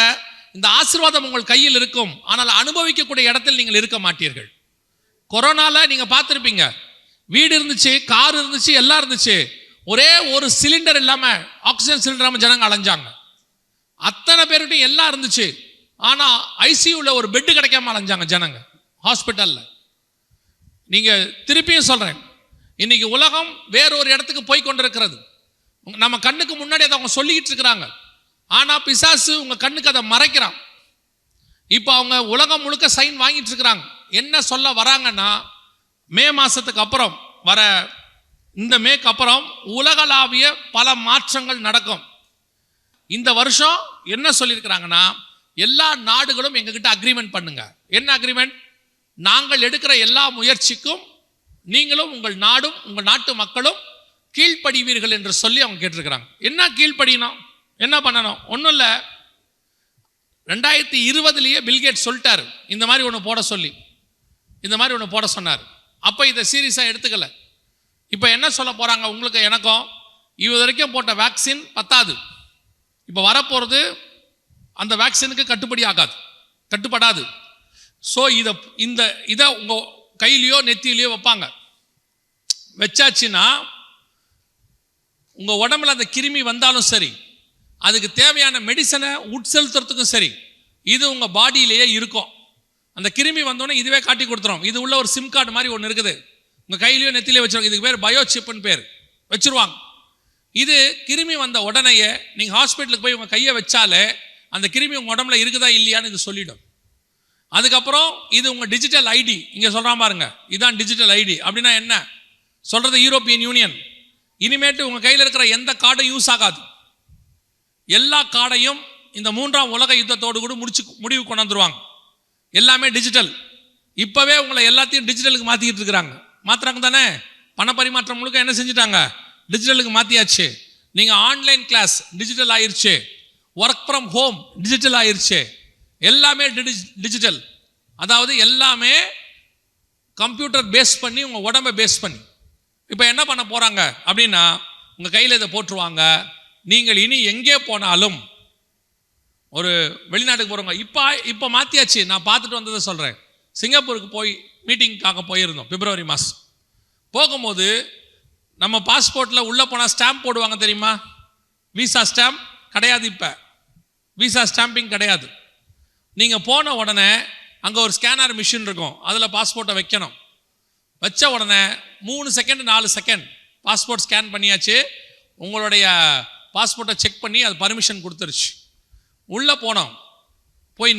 இந்த ஆசீர்வாதம் உங்கள் கையில் இருக்கும். ஆனால் அனுபவிக்கக்கூடிய இடத்தில் நீங்கள் இருக்க மாட்டீர்கள். கொரோனால நீங்க பார்த்துருப்பீங்க, வீடு இருந்துச்சு, கார் இருந்துச்சு, எல்லாம் இருந்துச்சு, ஒரே ஒரு சிலிண்டர் இல்லாம, ஆக்சிஜன் சிலிண்டர் இல்லாம ஜனங்க அலைஞ்சாங்க. அத்தனை பேருக்கிட்டும் எல்லாம் இருந்துச்சு, ஆனா ஐசியூல ஒரு பெட்டு கிடைக்காம அலைஞ்சாங்க ஜனங்க ஹாஸ்பிட்டல்ல. நீங்க திருப்பியும் சொல்றேன், இன்னைக்கு உலகம் வேறொரு இடத்துக்கு போய் கொண்டிருக்கிறது. நம்ம கண்ணுக்கு முன்னாடி அதை அவங்க சொல்லிக்கிட்டு இருக்கிறாங்க. ஆனா பிசாசு உங்க கண்ணுக்கு அதை மறைக்கிறான். இப்போ அவங்க உலகம் முழுக்க சைன் வாங்கிட்டு இருக்கிறாங்க. என்ன சொல்ல வராங்கன்னா, மே மாசத்துக்கு அப்புறம் வர இந்த மேக்கு அப்புறம் உலகளாவிய பல மாற்றங்கள் நடக்கும். இந்த வருஷம் என்ன சொல்லியிருக்கிறாங்கன்னா, எல்லா நாடுகளும் எங்ககிட்ட அக்ரிமெண்ட் பண்ணுங்க. என்ன அக்ரிமெண்ட்? நாங்கள் எடுக்கிற எல்லா முயற்சிக்கும் நீங்களும் உங்கள் நாடும் உங்கள் நாட்டு மக்களும் கீழ்ப்படிவீர்கள் என்று சொல்லி அவங்க கேட்டிருக்கிறாங்க. என்ன கீழ்ப்படியணும், என்ன பண்ணணும்? ஒன்றும் இல்லை, 2020 பில்கேட் சொல்லிட்டாரு இந்த மாதிரி ஒன்று போட சொல்லி, இந்த மாதிரி ஒன்று போட சொன்னார். அப்போ இதை சீரியஸாக எடுத்துக்கல. இப்போ என்ன சொல்ல போகிறாங்க, உங்களுக்கு எனக்கும் இது வரைக்கும் போட்ட வேக்சின் பத்தாது, இப்போ வரப்போகிறது அந்த வேக்சினுக்கு கட்டுப்படாது. ஸோ இதை உங்கள் கையிலையோ நெத்தியிலையோ வைப்பாங்க. வச்சாச்சுன்னா உங்கள் உடம்புல அந்த கிருமி வந்தாலும் சரி, அதுக்கு தேவையான மெடிசனை உட்செலுத்துறதுக்கும் சரி, இது உங்கள் பாடியிலேயே இருக்கும். அந்த கிருமி வந்தோடனே இதுவே காட்டி கொடுத்துரும். இது உள்ள ஒரு சிம் கார்டு மாதிரி ஒன்று இருக்குது, உங்கள் கையிலையோ நெத்திலையோ வச்சுருவாங்க. இதுக்கு பேர் பயோசிப்னு பேர் வச்சுருவாங்க. இது கிருமி வந்த உடனேயே நீங்கள் ஹாஸ்பிட்டலுக்கு போய் உங்கள் கையை வச்சாலே அந்த கிருமி உங்கள் உடம்புல இருக்குதா இல்லையான்னு இது சொல்லிடும். அதுக்கப்புறம் இது உங்கள் டிஜிட்டல் ஐடி. இங்கே சொல்கிறான் பாருங்க, இதுதான் டிஜிட்டல் ஐடி. அப்படின்னா என்ன சொல்கிறது? யூரோப்பியன் யூனியன் இனிமேட்டு உங்கள் கையில் இருக்கிற எந்த கார்டும் யூஸ் ஆகாது. எல்லா கார்டையும் இந்த 3ஆம் உலக யுத்தத்தோடு கூட முடிவு கொண்டு வந்துருவாங்க. எல்லாமே டிஜிட்டல். இப்போவே உங்களை எல்லாத்தையும் டிஜிட்டலுக்கு மாற்றிக்கிட்டு இருக்கிறாங்க. மாற்றுறாங்க தானே? பண பரிமாற்றம் முழுக்க என்ன செஞ்சுட்டாங்க? டிஜிட்டலுக்கு மாற்றியாச்சு. நீங்கள் ஆன்லைன் கிளாஸ் டிஜிட்டல் ஆயிடுச்சு, ஒர்க் ஃப்ரம் ஹோம் டிஜிட்டல் ஆயிடுச்சு, எல்லாமே டிஜிட்டல். அதாவது எல்லாமே கம்ப்யூட்டர் பேஸ் பண்ணி, உங்கள் உடம்பை பேஸ் பண்ணி. இப்போ என்ன பண்ண போகிறாங்க அப்படின்னா, உங்கள் கையில் இதை போட்டுருவாங்க. நீங்கள் இனி எங்கே போனாலும் ஒரு வெளிநாட்டுக்கு போகிறவங்க இப்போ மாற்றியாச்சு. நான் பார்த்துட்டு வந்ததை சொல்கிறேன். சிங்கப்பூருக்கு போய் மீட்டிங்காக போயிருந்தோம் பிப்ரவரி மாதம். போகும்போது நம்ம பாஸ்போர்ட்டில் உள்ளே போனால் ஸ்டாம்ப் போடுவாங்க தெரியுமா? விசா ஸ்டாம்ப் கிடையாது. இப்போ விசா ஸ்டாம்பிங் கிடையாது. நீங்கள் போன உடனே அங்கே ஒரு ஸ்கேனர் மிஷின் இருக்கும், அதில் பாஸ்போர்ட்டை வைக்கணும். வச்ச உடனே 3 செகண்ட் 4 செகண்ட் பாஸ்போர்ட் ஸ்கேன் பண்ணியாச்சு. உங்களுடைய பாஸ்போர்ட்டை செக் பண்ணி அது பர்மிஷன் கொடுத்துருச்சு. உள்ளே போனோம், போய்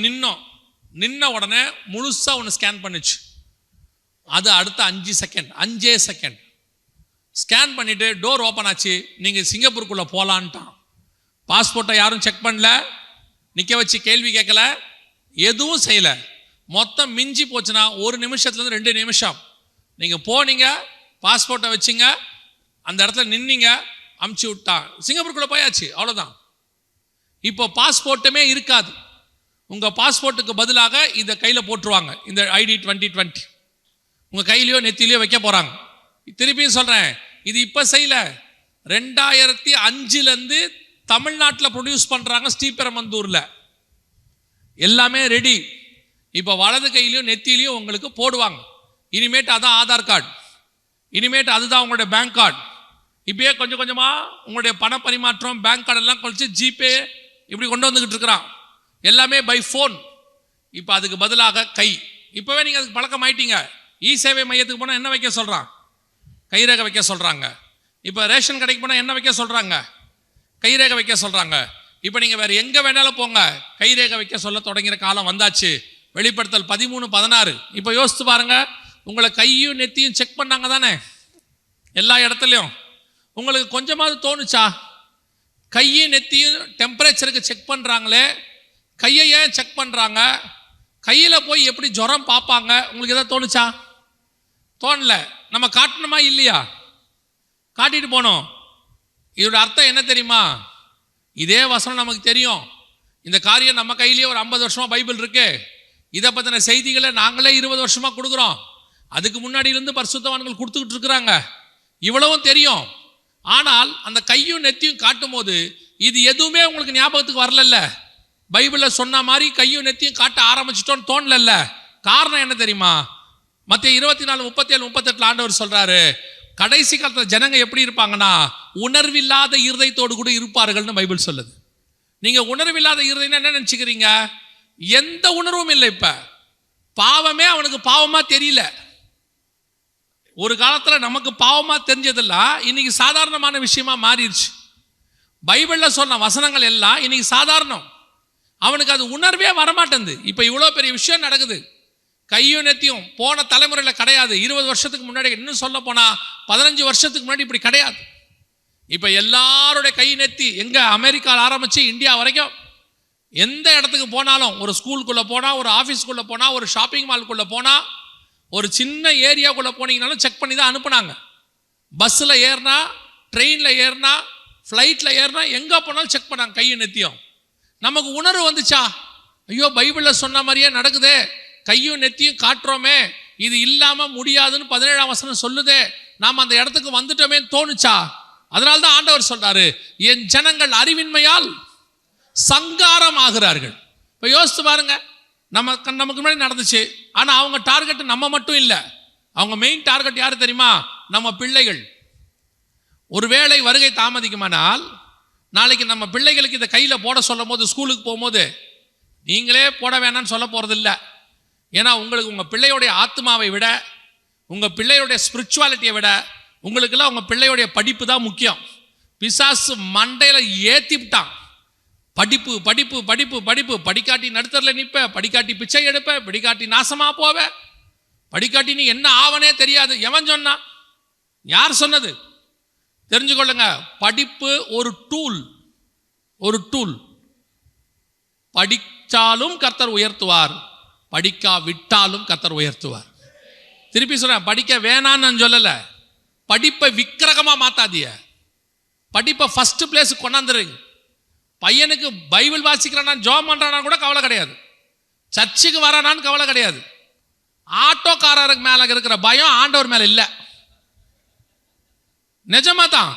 நின்ன உடனே முழுசாக ஒன்று ஸ்கேன் பண்ணிச்சு. அது அடுத்த 5 செகண்ட் ஸ்கேன் பண்ணிவிட்டு டோர் ஓப்பன் ஆச்சு. நீங்கள் சிங்கப்பூருக்குள்ளே போகலான்ட்டான். பாஸ்போர்ட்டை யாரும் செக் பண்ணல, நிற்க வச்சு கேள்வி கேட்கல, எதுவும் செய்யலை. மொத்தம் மிஞ்சி போச்சுன்னா 1 நிமிஷத்துலேருந்து 2 நிமிஷம். நீங்கள் போனீங்க, பாஸ்போர்ட்டை வச்சிங்க, அந்த இடத்துல நின்னீங்க, அமுச்சு விட்டான், சிங்கப்பூருக்குள்ளே போயாச்சு, அவ்வளோதான். இப்போ பாஸ்போர்ட்டுமே இருக்காது. உங்கள் பாஸ்போர்ட்டுக்கு பதிலாக இதை கையில் போட்டுருவாங்க, இந்த ID 2020 உங்கள் கையிலையோ நெத்திலையோ வைக்க போகிறாங்க. திருப்பியும் சொல்கிறேன், இது இப்போ செய்யலை, 2005 தமிழ்நாட்டில் ப்ரொடியூஸ் பண்ணுறாங்க. ஸ்ரீபெரும்புதூரில் எல்லாமே ரெடி. இப்போ வலது கையிலையும் நெத்திலையும் உங்களுக்கு போடுவாங்க. இனிமேட்டு அதான் ஆதார் கார்டு, இனிமேட்டு அதுதான் உங்களுடைய பேங்க் கார்டு. இப்பயே கொஞ்சம் கொஞ்சமாக உங்களுடைய பண பரிமாற்றம், பேங்க் கார்டெல்லாம் கழிச்சு ஜிபே இப்படி கொண்டு வந்துக்கிட்டு இருக்கிறான். எல்லாமே பை ஃபோன். இப்போ அதுக்கு பதிலாக கை. இப்போவே நீங்கள் அதுக்கு பழக்கம் ஆயிட்டீங்க. சேவை மையத்துக்கு போனால் என்ன வைக்க சொல்கிறான்? கைரேகை வைக்க சொல்கிறாங்க. இப்போ ரேஷன் கடைக்கு போனால் என்ன வைக்க சொல்கிறாங்க? கைரேகை வைக்க சொல்கிறாங்க. இப்போ நீங்கள் வேறு எங்கே வேணாலும் போங்க, கைரேகை வைக்க சொல்ல தொடங்கிற காலம் வந்தாச்சு. வெளிப்படுத்தல் 13-16. இப்போ யோசித்து பாருங்க, உங்களை கையும் நெத்தியும் செக் பண்ணாங்க தானே எல்லா இடத்துலையும். உங்களுக்கு கொஞ்சமாவது தோணுச்சா? கையும் நெத்தியும் டெம்பரேச்சருக்கு செக் பண்ணுறாங்களே, கையை ஏன் செக் பண்ணுறாங்க? கையில் போய் எப்படி ஜுரம் பார்ப்பாங்க? உங்களுக்கு எதாவது தோணுச்சா? தோணல. நம்ம காட்டணுமா இல்லையா? காட்டிட்டு போனோம். இதோட அர்த்தம் என்ன தெரியுமா? இதே வசனம் நமக்கு தெரியும். இந்த காரியம் நம்ம கையிலேயே ஒரு 50 வருஷமாக பைபிள் இருக்கு. இதை பற்றின செய்திகளை நாங்களே 20 வருஷமாக கொடுக்குறோம். அதுக்கு முன்னாடியிலேருந்து பரிசுத்தவான்கள் கொடுத்துக்கிட்டு இருக்கிறாங்க. இவ்வளவும் தெரியும். ஆனால் அந்த கையும் நெத்தியும் காட்டும் போது இது எதுவுமே உங்களுக்கு ஞாபகத்துக்கு வரல. பைபிளில் சொன்ன மாதிரி கையும் நெத்தியும் காட்ட ஆரம்பிச்சிட்டோன்னு தோணல. காரணம் என்ன தெரியுமா? மத்தேயு 24:37-38 ஆண்டவர் சொல்றாரு, கடைசி காலத்தில் ஜனங்க எப்படி இருப்பாங்கன்னா உணர்வில்லாத இருதயத்தோடு கூட இருப்பார்கள்னு பைபிள் சொல்லுது. நீங்க உணர்வில்லாத இருதயம் என்ன நினைச்சுக்கிறீங்க? எந்த உணர்வும் இல்லை. இப்ப பாவமே அவனுக்கு பாவமா தெரியல. ஒரு காலத்தில் நமக்கு பாவமா தெரிஞ்சதெல்லாம் இன்னைக்கு சாதாரணமான விஷயமா மாறிடுச்சு. பைபிள்ல சொன்ன வசனங்கள் எல்லாம் இன்னைக்கு சாதாரணம். அவனுக்கு அது உணர்வே வரமாட்டேங்குது. இப்போ இவ்வளோ பெரிய விஷயம் நடக்குது. கையும் நெத்தியும் போன தலைமுறையில் கிடையாது. 20 வருஷத்துக்கு முன்னாடி, இன்னும் சொல்ல போனால் 15 வருஷத்துக்கு முன்னாடி இப்படி கிடையாது. இப்போ எல்லாருடைய கை நெத்தி எங்கே, அமெரிக்காவில் ஆரம்பித்து இந்தியா வரைக்கும் எந்த இடத்துக்கு போனாலும், ஒரு ஸ்கூலுக்குள்ளே போனால், ஒரு ஆஃபீஸ்க்குள்ளே போனால், ஒரு ஷாப்பிங் மாலுக்குள்ளே போனால், ஒரு சின்ன ஏரியாவுக்குள்ளே போனீங்கனாலும் செக் பண்ணி தான் அனுப்புனாங்க. பஸ்ஸில் ஏறினா, ட்ரெயினில் ஏறினா, ஃப்ளைட்டில் ஏறினா, எங்கே போனாலும் செக் பண்ணாங்க கையும் நெத்தியும். நமக்கு உணர்வு வந்துச்சா? ஐயோ, பைபிளில் சொன்ன மாதிரியே நடக்குதே, கையும் நெத்தியும் காட்டுறோமே, இது இல்லாமல் முடியாதுன்னு 17ஆம் வசனம் சொல்லுதே, நாம் அந்த இடத்துக்கு வந்துட்டோமே தோணுச்சா? அதனால தான் ஆண்டவர் சொல்றாரு, என் ஜனங்கள் அறிவின்மையால் சங்காரம் ஆகிறார்கள். இப்போ யோசித்து பாருங்க, நமக்கு முன்னாடி நடந்துச்சு. ஆனால் அவங்க டார்கெட் நம்ம மட்டும் இல்லை. அவங்க மெயின் டார்கெட் யாரு தெரியுமா? நம்ம பிள்ளைகள். ஒருவேளை வருகை தாமதிக்குமானால், நாளைக்கு நம்ம பிள்ளைகளுக்கு இதை கையில் போட சொல்லும் போது, ஸ்கூலுக்கு போகும்போது நீங்களே போட வேணான்னு சொல்ல போகிறது இல்லை. ஏன்னா உங்களுக்கு உங்கள் பிள்ளையோடைய ஆத்மாவை விட, உங்கள் பிள்ளையோடைய ஸ்பிரிச்சுவாலிட்டியை விட, உங்களுக்கெல்லாம் உங்கள் பிள்ளையோடைய படிப்பு தான் முக்கியம். பிசாசு மண்டையில் ஏற்றி விட்டான். படிப்பு படிப்பு படிப்பு படிப்பு. படிக்காட்டி நடுத்தரில் நிற்ப, படிக்காட்டி பிச்சை எடுப்ப, படிக்காட்டி நாசமாக போவ, படிக்காட்டி நீ என்ன ஆவனே தெரியாது. எவன் சொன்னா? யார் சொன்னது? தெரிஞ்சுக்கொள்ளுங்க, படிப்பு ஒரு டூல். ஒரு டூல். படித்தாலும் கர்த்தர் உயர்த்துவார், படிக்கா விட்டாலும் கர்த்தர் உயர்த்துவார். திருப்பி சொல்றேன், படிக்க வேணான்னு நான் சொல்லலை. படிப்பை விக்கிரகமா மாத்தாதிய. படிப்பை ஃபர்ஸ்ட் பிளேஸ் கொண்டாந்துருங்க. பையனுக்கு பைபிள் வாசிக்கிறானா, ஜோம் பண்றானா கூட கவலை கிடையாது. சர்ச்சுக்கு வரானான்னு கவலை கிடையாது. ஆட்டோக்காரருக்கு மேல இருக்கிற பயம் ஆண்டவர் மேல இல்லை. நிஜமா தான்.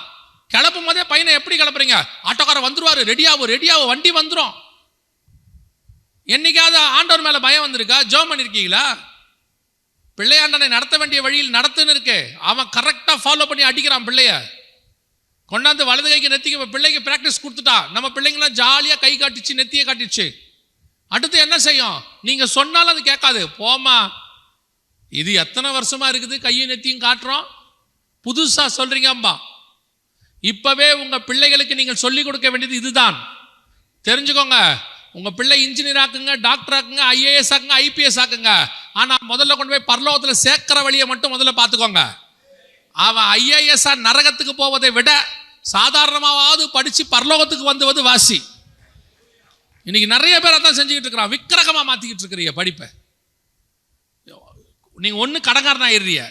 கிளப்பும் போதே பையனை எப்படி கிளப்புறீங்க? ஆட்டோக்காரர் வந்துருவாரு, ரெடியாவும் ரெடியாவும், வண்டி வந்துடும். என்னைக்காவது ஆண்டவர் மேல பயம் வந்திருக்கா? ஜெபம் பண்ணிருக்கீங்களா? பிள்ளையாண்டனை நடத்த வேண்டிய வழியில் நடத்துன்னு இருக்கு, அவன் கரெக்டா ஃபாலோ பண்ணி அடிக்கிறான் பிள்ளைய, கொண்டாந்து வலது கைக்கு நெத்திக்கு பிள்ளைக்கு பிராக்டிஸ் கொடுத்துட்டா, நம்ம பிள்ளைங்களாம் ஜாலியா கை காட்டிச்சு நெத்தியை காட்டிச்சு. அடுத்து என்ன செய்யும்? நீங்க சொன்னாலும் அது கேட்காது. போமா, இது எத்தனை வருஷமா இருக்குது கையும் நெத்தியும் காட்டுறோம், புதுசா சொல்றீங்கம்பா. இப்பவே உங்க பிள்ளைகளுக்கு நீங்கள் சொல்லிக் கொடுக்க வேண்டியது இதுதான். தெரிஞ்சுக்கோங்க, உங்க பிள்ளை இன்ஜினியர் ஆக்குங்க, டாக்டர் ஆக்குங்க, ஐஏஎஸ் ஆக்குங்க, ஐபிஎஸ் ஆக்குங்க. ஆனா முதல்ல கொண்டு போய் பரலோகத்துல சேர்க்கிற வழியை மட்டும் முதல்ல பார்த்துக்கோங்க. அவன் ஐஏஎஸ் நரகத்துக்கு போவதை விட சாதாரணமாவது படிச்சு பரலோகத்துக்கு வந்து வாசி. இன்னைக்கு நிறைய பேர் அதான் செஞ்சுக்கிட்டு இருக்கிறான், விக்கிரகமா மாத்திக்கிட்டு இருக்கிறீங்க படிப்பை. நீங்க ஒண்ணு கடங்காரனா ஆயிடுறிய,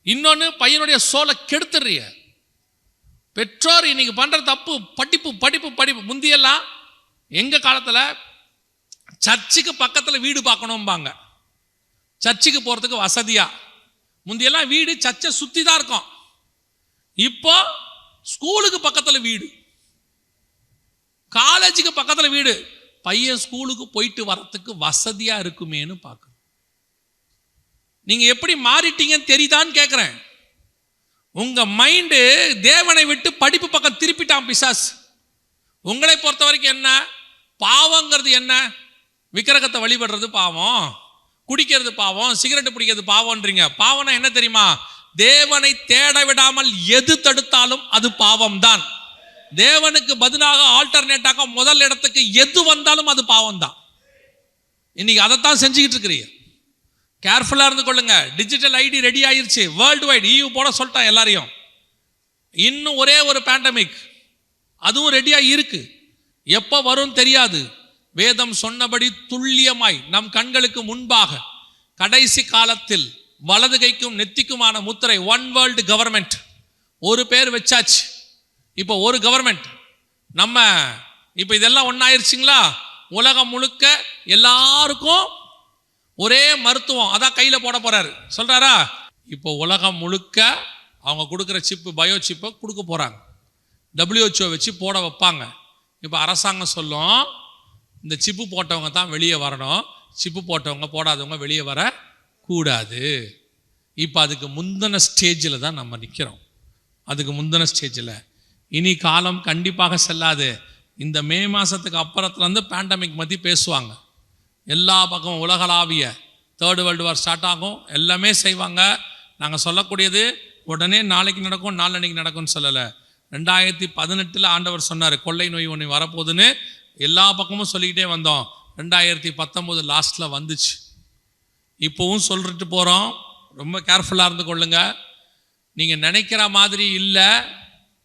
இன்னொன்னு பையனுடைய சோலை கெடுத்துறிய. பெற்றோர் இன்னைக்கு பண்ற தப்பு படிப்பு படிப்பு படிப்பு. முந்தியெல்லாம் எங்க காலத்துல சர்ச்சுக்கு பக்கத்துல வீடு பார்க்கணும்பாங்க, சர்ச்சுக்கு போறதுக்கு வசதியா. முந்தியெல்லாம் வீடு சர்ச்சை சுத்தி தான் இருக்கும். இப்போ ஸ்கூலுக்கு பக்கத்துல வீடு, காலேஜுக்கு பக்கத்துல வீடு, பையன் ஸ்கூலுக்கு போயிட்டு வரத்துக்கு வசதியா இருக்குமேன்னு பார்க்கணும். நீங்க எப்படி மாறிட்டீங்கன்னு தெரியுதான்னு கேட்கிறேன். உங்க மைண்டு தேவனை விட்டு படிப்பு பக்கம் திருப்பிட்டான் பிசாஸ். உங்களை பொறுத்த வரைக்கும் என்ன பாவங்கிறது? என்ன? விக்கிரகத்தை வழிபடுறது பாவம், குடிக்கிறது பாவம், சிகரெட் பிடிக்கிறது பாவம்ன்றீங்க. பாவம்னா என்ன தெரியுமா? தேவனை தேட விடாமல் எது தடுத்தாலும் அது பாவம் தான். தேவனுக்கு பதிலாக ஆல்டர்னேட்டாக முதல் இடத்துக்கு எது வந்தாலும் அது பாவம் தான். இன்னைக்கு அதைத்தான் செஞ்சுக்கிட்டு இருக்கிறீங்க. கேர்ஃபுல்லா இருந்து கொள்ளுங்க. டிஜிட்டல் ஐடி ரெடி ஆயிருச்சு, வேர்ல்டு வைட் EU போட சொல்லிட்டான் எல்லாரையும். இன்னும் ஒரே ஒரு பேண்டமிக், அதுவும் ரெடியா இருக்கு, எப்ப வரும் தெரியாது. வேதம் சொன்னபடி துல்லியமாய் நம் கண்களுக்கு முன்பாக கடைசி காலத்தில் வலது கைக்கும் நெத்திக்குமான முத்திரை, ஒன் வேர்ல்டு கவர்மெண்ட், ஒரு பேர் வச்சாச்சு. இப்போ ஒரு கவர்மெண்ட். நம்ம இப்போ இதெல்லாம் ஒன்னாயிருச்சுங்களா? உலகம் முழுக்க எல்லாருக்கும் ஒரே மருத்துவம் அதான் கையில போட போறாரு சொல்றாரா? இப்போ உலகம் முழுக்க அவங்க கொடுக்குற சிப்பு, பயோ சிப்பை கொடுக்க போறாங்க. WHO வச்சு போட வைப்பாங்க. இப்போ அரசாங்கம் சொல்லும், இந்த சிப்பு போட்டவங்க தான் வெளியே வரணும், சிப்பு போட்டவங்க போடாதவங்க வெளியே வர கூடாது. இப்போ அதுக்கு முந்தின ஸ்டேஜில் தான் நம்ம நிற்கிறோம். அதுக்கு முந்தின ஸ்டேஜில் இனி காலம் கண்டிப்பாக செல்லாது. இந்த மே மாதத்துக்கு அப்புறத்துலேருந்து பேண்டமிக் பற்றி பேசுவாங்க. எல்லா பக்கமும் உலகளாவிய தேர்டு வேர்ல்டு வார் ஸ்டார்ட் ஆகும், எல்லாமே செய்வாங்க. நாங்கள் சொல்லக்கூடியது உடனே நாளைக்கு நடக்கும் நாளன்னைக்கு நடக்கும்னு சொல்லலை. 2018 ஆண்டவர் சொன்னார் கொள்ளை நோய் ஒன்று வரப்போகுதுன்னு, எல்லா பக்கமும் சொல்லிக்கிட்டே வந்தோம். 2019 லாஸ்ட்டில் வந்துச்சு. இப்போவும் சொல்லிட்டு போகிறோம், ரொம்ப கேர்ஃபுல்லாக இருந்து கொள்ளுங்க. நீங்கள் நினைக்கிற மாதிரி இல்லை.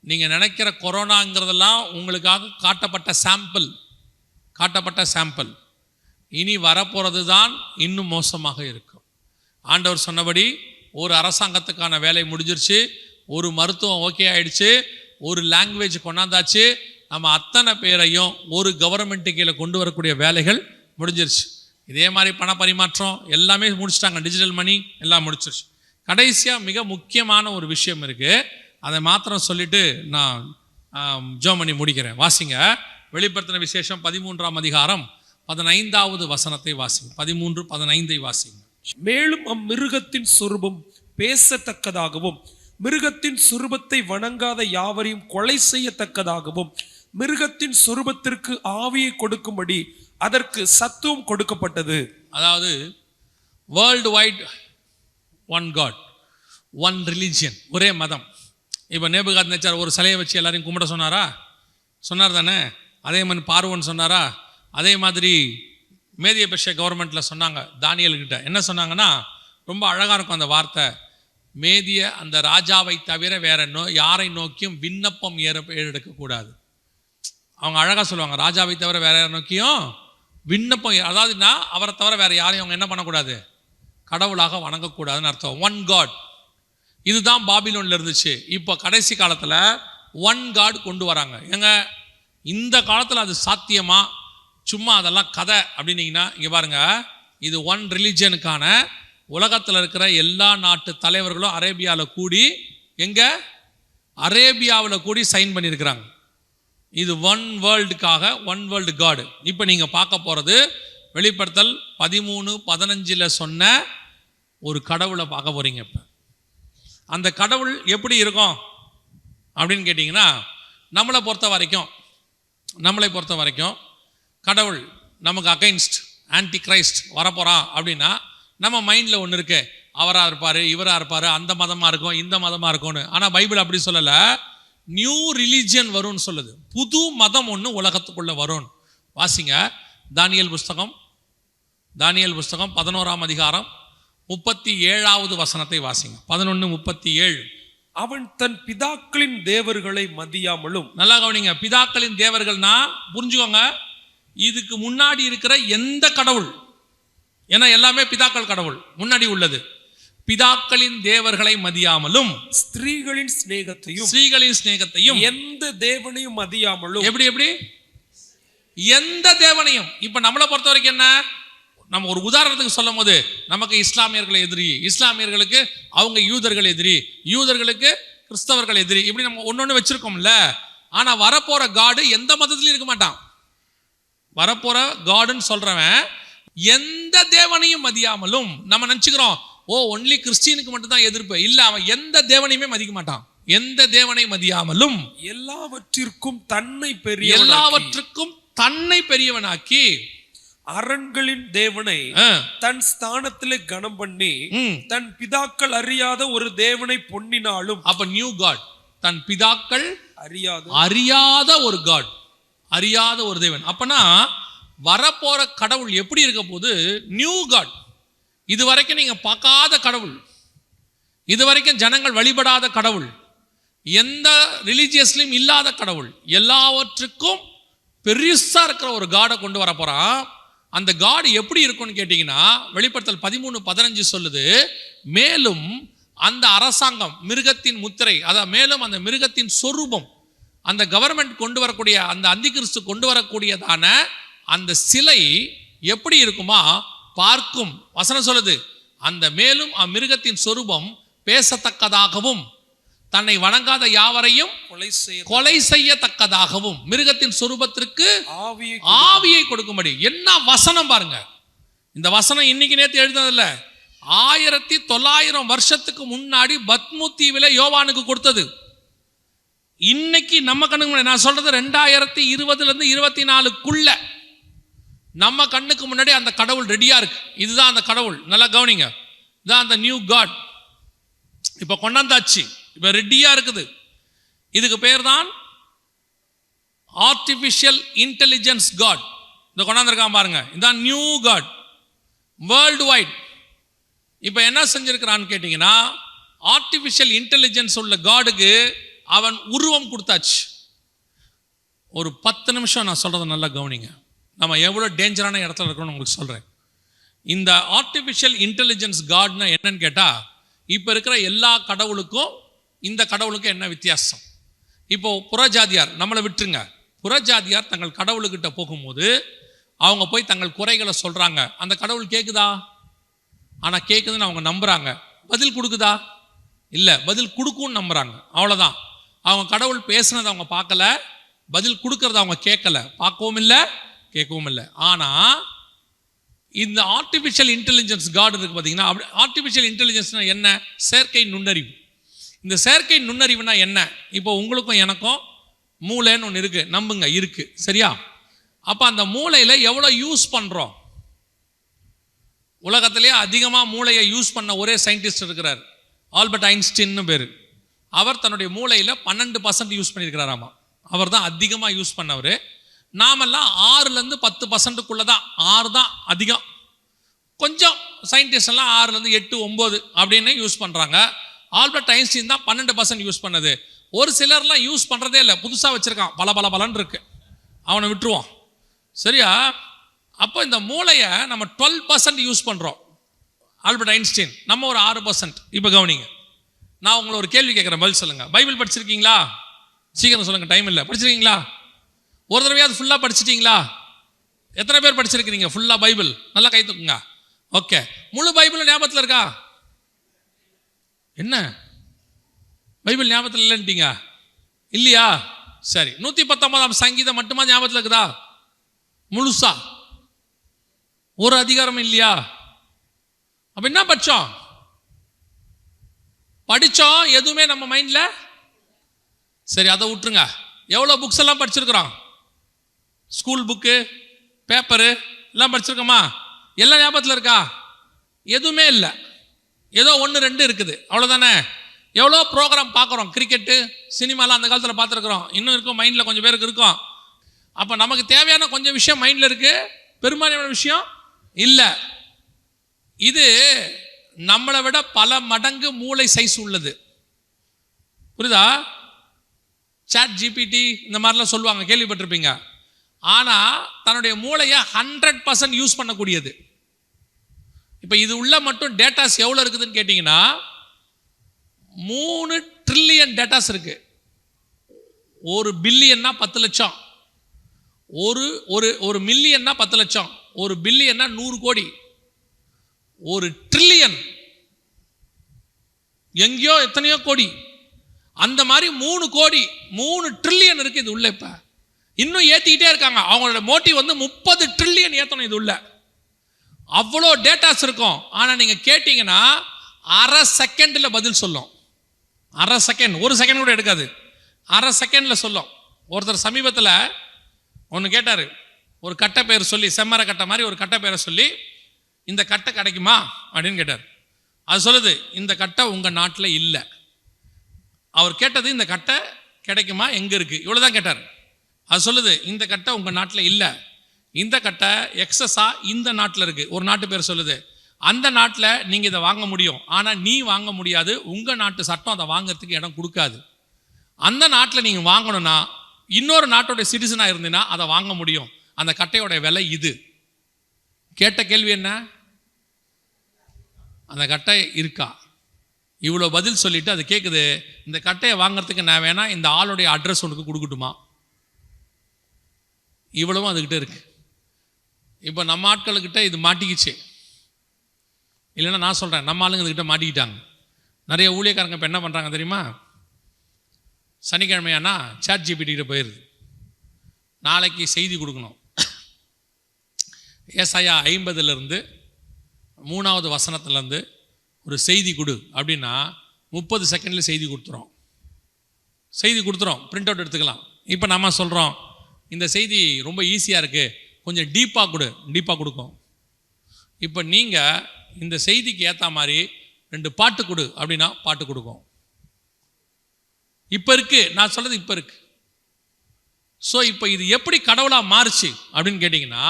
நீங்கள் நினைக்கிற கொரோனாங்கிறதெல்லாம் உங்களுக்காக காட்டப்பட்ட சாம்பிள். இனி வரப்போகிறது தான் இன்னும் மோசமாக இருக்கும். ஆண்டவர் சொன்னபடி ஒரு அரசாங்கத்துக்கான வேலை முடிஞ்சிருச்சு, ஒரு மருத்துவம் ஓகே ஆயிடுச்சு, ஒரு லாங்குவேஜ் கொண்டாந்தாச்சு. நம்ம அத்தனை பேரையும் ஒரு கவர்மெண்ட்டு கீழே கொண்டு வரக்கூடிய வேலைகள் முடிஞ்சிருச்சு. இதே மாதிரி பண பரிமாற்றம் எல்லாமே முடிச்சிட்டாங்க, டிஜிட்டல் மணி எல்லாம் முடிச்சிருச்சு. கடைசியாக மிக முக்கியமான ஒரு விஷயம் இருக்குது, அதை மாத்திரம் சொல்லிட்டு நான் ஜெபம் பண்ணி முடிக்கிறேன். வாசிங்க, வெளிப்படுத்தின விசேஷம் 13ஆம் அதிகாரம் 15வது வசனத்தை வாசிங்க. 13:15 வாசிங்க. மேலும் அம்மிருகத்தின் சொரூபம் பேசத்தக்கதாகவும், மிருகத்தின் சொரூபத்தை வணங்காத யாவரையும் கொலை செய்யத்தக்கதாகவும், மிருகத்தின் சொரூபத்திற்கு ஆவியை கொடுக்கும்படி அதற்கு சத்துவம் கொடுக்கப்பட்டது. அதாவது world wide one god, one religion, ஒரே மதம். இப்போ நேபுகாத்நேச்சார் ஒரு சிலையை வச்சு எல்லாரையும் கும்பிட சொன்னார் தானே? அதே மாதிரி பார்வோன் சொன்னாரா? அதே மாதிரி மேதிய பெர்ஷியா கவர்மெண்ட்டில் சொன்னாங்க தானியல்கிட்ட. என்ன சொன்னாங்கன்னா, ரொம்ப அழகாக இருக்கும் அந்த வார்த்தை. மேதிய அந்த ராஜாவை தவிர வேற யாரை நோக்கியும் விண்ணப்பம் ஏறெடுக்கக்கூடாது. அவங்க அழகாக சொல்லுவாங்க, ராஜாவை தவிர வேற யாரை நோக்கியும் விண்ணப்பம், அதாவதுன்னா அவரை தவிர வேற யாரையும் அவங்க என்ன பண்ணக்கூடாது, கடவுளாக வணங்கக்கூடாதுன்னு அர்த்தம். One god. இதுதான் பாபிலோன்ல இருந்துச்சு. இப்போ கடைசி காலத்தில் ஒன் காட் கொண்டு வராங்க. ஏங்க இந்த காலத்தில் அது சாத்தியமா? சும்மா அதெல்லாம் கதை அப்படின்னீங்கன்னா, இங்கே பாருங்க, இது ஒன் ரிலிஜனுக்கான உலகத்தில் இருக்கிற எல்லா நாட்டு தலைவர்களும் அரேபியாவில் கூடி, எங்க அரேபியாவில் கூடி சைன் பண்ணியிருக்கிறாங்க. இது ஒன் வேர்ல்டுக்காக, ஒன் வேர்ல்டு காடு. இப்போ நீங்கள் பார்க்க போகிறது வெளிப்படுத்தல் 13:15 சொன்ன ஒரு கடவுளை பார்க்க போகிறீங்க. இப்போ அந்த கடவுள் எப்படி இருக்கும் அப்படின்னு கேட்டிங்கன்னா, நம்மளை பொறுத்த வரைக்கும் கடவுள் நமக்கு அகைன்ஸ்ட், ஆன்டி கிரைஸ்ட் வரப்போகிறான் அப்படின்னா நம்ம மைண்டில் ஒன்று இருக்கு, அவராக இருப்பார், இவராக இருப்பார், அந்த மதமாக இருக்கும், இந்த மதமாக இருக்கும்னு. ஆனால் பைபிள் அப்படி சொல்லலை. நியூ ரிலீஜியன் வரும்னு சொல்லுது. புது மதம் ஒன்று உலகத்துக்குள்ளே வரும். வாசிங்க தானியேல் புஸ்தகம் 11ஆம் அதிகாரம் 37வது வசனத்தை வாசிங்க. 11:37. அவன் தன் பிதாக்களின் தேவர்களை மதியாமலும். நல்லா கவனிங்க, பிதாக்களின் தேவர்கள்னா புரிஞ்சுக்கோங்க, இதுக்கு முன்னாடி இருக்கிற எந்த கடவுள், ஏன்னா எல்லாமே பிதாக்கள் கடவுள் முன்னாடி உள்ளது. பிதாக்களின் தேவர்களை மதியாமலும், ஸ்திரீகளின் சிநேகத்தையும், எந்த தேவனையும் மதியாமலும். எப்படி எந்த தேவனையும். இப்ப நம்மளை பொறுத்த வரைக்கும் என்ன, நம்ம ஒரு உதாரணத்துக்கு சொல்லும் போது நமக்கு இஸ்லாமியர்கள் எதிரி, இஸ்லாமியர்களுக்கு அவங்க யூதர்கள் எதிரி, யூதர்களுக்கு கிறிஸ்தவர்கள் எதிரி, இப்படி நம்ம ஒன்னொன்னு வச்சிருக்கோம்ல. ஆனா வரப்போற காடு எந்த மதத்திலையும் இருக்க மாட்டான். வரப்போற காடுன்னு சொல்றவன் எந்த தேவனையும் மதியாமலும். நம்ம நினைச்சுக்கிறோம், ஓ ஒன்லி கிறிஸ்டியனுக்கு மட்டும்தான் எதிர்ப்பு. இல்ல, அவன் எந்த தேவனையுமே மதிக்க மாட்டான். எந்த தேவனை மதியாமலும் எல்லாவற்றிற்கும் தன்னை பெரியவனாக்கி அரண்களின் தேவனை தன் ஸ்தானத்திலே கனம் பண்ணி தன் பிதாக்கள் அறியாத ஒரு தேவனை பொன்னினாலும். அப்ப நியூ காட், தன் பிதாக்கள் அறியாத ஒரு காட், அறியாத ஒரு தேவன். அப்பனா வரப்போற கடவுள் எப்படி இருக்க போது? New god. இதுவரைக்கும் நீங்க பார்க்காத கடவுள், இதுவரைக்கும் ஜனங்கள் வழிபடாத கடவுள், எந்த ரிலீஜியஸ்லயும் இல்லாத கடவுள், எல்லாவற்றுக்கும் பெருசா இருக்கிற ஒரு காடை கொண்டு வர போறான். அந்த காடு எப்படி இருக்கும்னு கேட்டீங்கன்னா, வெளிப்படுத்தல் 13:15 சொல்லுது, மேலும் அந்த அரசாங்கம் மிருகத்தின் முத்திரை, அதாவது மேலும் அந்த மிருகத்தின் சொரூபம், அந்த கவர்மெண்ட் கொண்டு வரக்கூடிய, அந்த அந்திகிறிஸ்து கொண்டு வரக்கூடியதான அந்த சிலை எப்படி இருக்குமா பார்க்கும். வசனம் சொல்லுது, அந்த மேலும் அம்மிருகத்தின் சொரூபம் பேசத்தக்கதாகவும் தன்னை வணங்காத யாவரையும் கொலை செய்யத்தக்கதாகவும் மிருகத்தின் சொரூபத்திற்கு ஆவியை கொடுக்கும்படி. என்ன வசனம் பாருங்க. இந்த வசனம் இன்னைக்கு நேற்று எழுதுனதில்ல, 1900 வருஷத்துக்கு முன்னாடி பத்மு தீவில யோவானுக்கு கொடுத்தது. இன்னைக்கு நம்ம கண்ணுக்கு முன்னாடி, நான் சொல்றது 2020 24க்குள்ள நம்ம கண்ணுக்கு முன்னாடி அந்த கடவுள் ரெடியா இருக்கு. இதுதான் அந்த கடவுள். நல்லா கவனிங்க, இதுதான் அந்த நியூ காட். இப்ப கொண்டாந்தாச்சு, இப்ப ரெடியா இருக்குது. இதுக்கு பேர் தான் ஆர்டிபிஷியல் இன்டெலிஜென்ஸ் காட். இந்த கொண்டாந்துருக்கான் பாருங்க, இதுதான் நியூ காட், வேர்ல்டு வைட். இப்ப என்ன செஞ்சிருக்கிறான்னு கேட்டீங்கன்னா, ஆர்டிபிஷியல் இன்டெலிஜென்ஸ் உள்ள காடுக்கு அவன் உருவம் கொடுத்தாச்சு. ஒரு 10 நிமிஷம் நான் சொல்றதை நல்லா கவனிங்க. நம்ம எவ்வளோ டேஞ்சரான இடத்துல இருக்கணும்னு உங்களுக்கு சொல்கிறேன். இந்த ஆர்டிஃபிஷியல் இன்டெலிஜென்ஸ் காட்னா என்னன்னு கேட்டால், இப்போ இருக்கிற எல்லா கடவுளுக்கும் இந்த கடவுளுக்கும் என்ன வித்தியாசம்? இப்போ புறஜாதியார் நம்மளை விட்டுருங்க, புறஜாதியார் தங்கள் கடவுளுக்கிட்ட போகும்போது அவங்க போய் தங்கள் குறைகளை சொல்கிறாங்க. அந்த கடவுள் கேட்குதா? ஆனால் கேட்குதுன்னு அவங்க நம்புகிறாங்க. பதில் கொடுக்குதா? இல்லை, பதில் கொடுக்கும்னு நம்புகிறாங்க. அவ்வளோதான். அவங்க கடவுள் பேசுனதை அவங்க பார்க்கல, பதில் கொடுக்கறத அவங்க கேட்கல, பார்க்கவும் இல்லை, கேட்கவும் இல்லை. ஆனால் இந்த ஆர்டிஃபிஷியல் இன்டெலிஜென்ஸ் காட் இருக்கு பார்த்தீங்கன்னா, அப்படி ஆர்டிஃபிஷியல் இன்டெலிஜென்ஸ்னா என்ன? செயற்கை நுண்ணறிவு. இந்த செயற்கை நுண்ணறிவுனா என்ன? இப்போ உங்களுக்கும் எனக்கும் மூளைன்னு ஒன்று இருக்குது, நம்புங்க, இருக்குது, சரியா? அப்போ அந்த மூளையில் எவ்வளோ யூஸ் பண்ணுறோம்? உலகத்திலேயே அதிகமாக மூளையை யூஸ் பண்ண ஒரே சயின்டிஸ்ட் இருக்கிறார், ஆல்பர்ட் ஐன்ஸ்டீன்னு பேர். அவர் தன்னுடைய மூளையில் 12% யூஸ் பண்ணியிருக்கிறாராமா. அவர் தான் அதிகமாக யூஸ் பண்ணவர். நாமெல்லாம் 6லேருந்து 10% தான், 6 தான் அதிகம். கொஞ்சம் சயின்டிஸ்ட் எல்லாம் 6லேருந்து 8, 9 அப்படின்னு யூஸ் பண்ணுறாங்க. ஆல்பர்ட் ஐன்ஸ்டீன் தான் 12% யூஸ் பண்ணது. ஒரு சிலர்லாம் யூஸ் பண்ணுறதே இல்லை, புதுசாக வச்சுருக்கான், பலன்னு இருக்கு, அவனை விட்டுருவான், சரியா? அப்போ இந்த மூளையை நம்ம 12% யூஸ் பண்ணுறோம். ஆல்பர்ட் ஐன்ஸ்டீன், நம்ம ஒரு 6%. இப்போ கவனிங்க, நான் உங்களை ஒரு கேள்வி கேட்குறேன், பதில் சொல்லுங்கள். பைபிள் படிச்சிருக்கீங்களா? சீக்கிரம் சொல்லுங்கள், டைம் இல்லை. படிச்சிருக்கீங்களா? ஒரு தடவையாவது ஃபுல்லாக படிச்சிட்டிங்களா? எத்தனை பேர் படிச்சிருக்கிறீங்க ஃபுல்லாக பைபிள்? நல்லா கை தூக்குங்க. ஓகே, முழு பைபிள் ஞாபகத்தில் இருக்கா? என்ன பைபிள் ஞாபகத்தில் இல்லைன்ட்டீங்க? இல்லையா? சரி, 119 சங்கீதம் மட்டுமா ஞாபகத்தில் இருக்குதா? முழுசா ஒரு அதிகாரம் இல்லையா? அப்ப என்ன படிச்சோம் எதுவுமே நம்ம மைண்ட்ல. சரி, அதை விட்டுருங்க. எவ்வளோ புக்ஸ் எல்லாம் படிச்சிருக்கிறோம்? ஸ்கூல் புக்கு, பேப்பரு எல்லாம் படிச்சிருக்கோமா? எல்லாம் ஞாபகத்தில் இருக்கா? எதுவுமே இல்லை. ஏதோ 1-2 இருக்குது, அவ்வளோதானே. எவ்வளோ ப்ரோக்ராம் பார்க்குறோம், கிரிக்கெட்டு, சினிமாலாம் அந்த காலத்தில் பார்த்துருக்குறோம். இன்னும் இருக்கும், மைண்டில் கொஞ்சம் பேருக்கு இருக்கும். அப்போ நமக்கு தேவையான கொஞ்சம் விஷயம் மைண்டில் இருக்குது, பெரும்பாலான விஷயம் இல்லை. இது நம்மளை விட பல மடங்கு மூளை சைஸ் உள்ளது. புரியுதா? சாட் ஜிபிடி இந்த மாதிரிலாம் சொல்லுவாங்க, கேள்விப்பட்டிருப்பீங்க. ஆனால் தன்னுடைய மூளையை 100% யூஸ் பண்ணக்கூடியது. இப்போ இது உள்ள மட்டும் டேட்டாஸ் எவ்வளோ இருக்குதுன்னு கேட்டிங்கன்னா 3 ட்ரில்லியன் டேட்டாஸ் இருக்கு. 1 பில்லியன்னா 10 லட்சம், ஒரு மில்லியன்னா 10 லட்சம், 1 பில்லியன்னா 100 கோடி, 1 ட்ரில்லியன் எங்கேயோ எத்தனையோ கோடி. அந்த மாதிரி 3 கோடி 3 ட்ரில்லியன் இருக்கு இது உள்ள. இப்ப இன்னும் ஏத்திக்கிட்டே இருக்காங்க. அவங்களோட மோட்டிவ் வந்து 30 ட்ரில்லியன் ஏத்தணும் இது உள்ள. அவ்வளோ டேட்டாஸ் இருக்கும். ஆனா நீங்க கேட்டீங்கன்னா அரை செகண்ட்ல பதில் சொல்லும். அரை செகண்ட், 1 செகண்ட் கூட எடுக்காது, அரை செகண்ட்ல சொல்லும். ஒருத்தர் சமீபத்தில் ஒன்று கேட்டார். ஒரு கட்டை பேர் சொல்லி, செம்மர கட்டை மாதிரி ஒரு கட்டை பேரை சொல்லி, இந்த கட்டை கிடைக்குமா அப்படின்னு கேட்டார். அது சொல்லுது, இந்த கட்டை உங்க நாட்டில் இல்லை. அவர் கேட்டது இந்த கட்டை கிடைக்குமா, எங்க இருக்கு, இவ்வளவுதான் கேட்டார். அது சொல்லுது, இந்த கட்டை உங்க நாட்டில் இல்லை, இந்த கட்டை எக்ஸஸா இந்த நாட்டில் இருக்கு. ஒரு நாட்டு பேர் சொல்லுது, அந்த நாட்டில் நீங்க இதை வாங்க முடியும், ஆனா நீ வாங்க முடியாது, உங்க நாட்டு சட்டம் அதை வாங்கறதுக்கு இடம் கொடுக்காது. அந்த நாட்டில் நீங்க வாங்கணும்னா இன்னொரு நாட்டோட சிட்டிசனா இருந்தீங்கன்னா அதை வாங்க முடியும். அந்த கட்டையோட விலை இது. கேட்ட கேள்வி என்ன? அந்த கட்டை இருக்கா? இவ்வளோ பதில் சொல்லிட்டு அது கேட்குது, இந்த கட்டையை வாங்குறதுக்கு நான் வேணா இந்த ஆளுடைய அட்ரஸ் உனக்கு கொடுக்கட்டுமா? இவ்வளவும் அதுக்கிட்ட இருக்கு. இப்போ நம்ம ஆட்களுக்கிட்ட இது மாட்டிக்கிச்சு. இல்லைன்னா நான் சொல்கிறேன், நம்ம ஆளுங்க இதுக்கிட்ட மாட்டிக்கிட்டாங்க. நிறைய ஊழியக்காரங்க இப்போ என்ன பண்ணுறாங்க தெரியுமா? சனிக்கிழமையானா சாட் ஜிபிடிக்கிட்ட போயிடுது, நாளைக்கு செய்தி கொடுக்கணும், ஏசாயா 50 3வது வசனத்துலேருந்து ஒரு செய்தி கொடு அப்படின்னா 30 செகண்டில் செய்தி கொடுத்துரும். பிரிண்ட் அவுட் எடுத்துக்கலாம். இப்போ நம்ம சொல்கிறோம், இந்த செய்தி ரொம்ப ஈஸியாக இருக்குது, கொஞ்சம் டீப்பாக கொடுக்கும். இப்போ நீங்கள் இந்த செய்திக்கு ஏற்ற மாதிரி 2 பாட்டு கொடு அப்படின்னா பாட்டு கொடுக்கும். இப்போ இருக்கு, நான் சொல்றது இப்போ இருக்கு. ஸோ இப்போ இது எப்படி கடவுளாக மாறுச்சு அப்படின்னு கேட்டிங்கன்னா,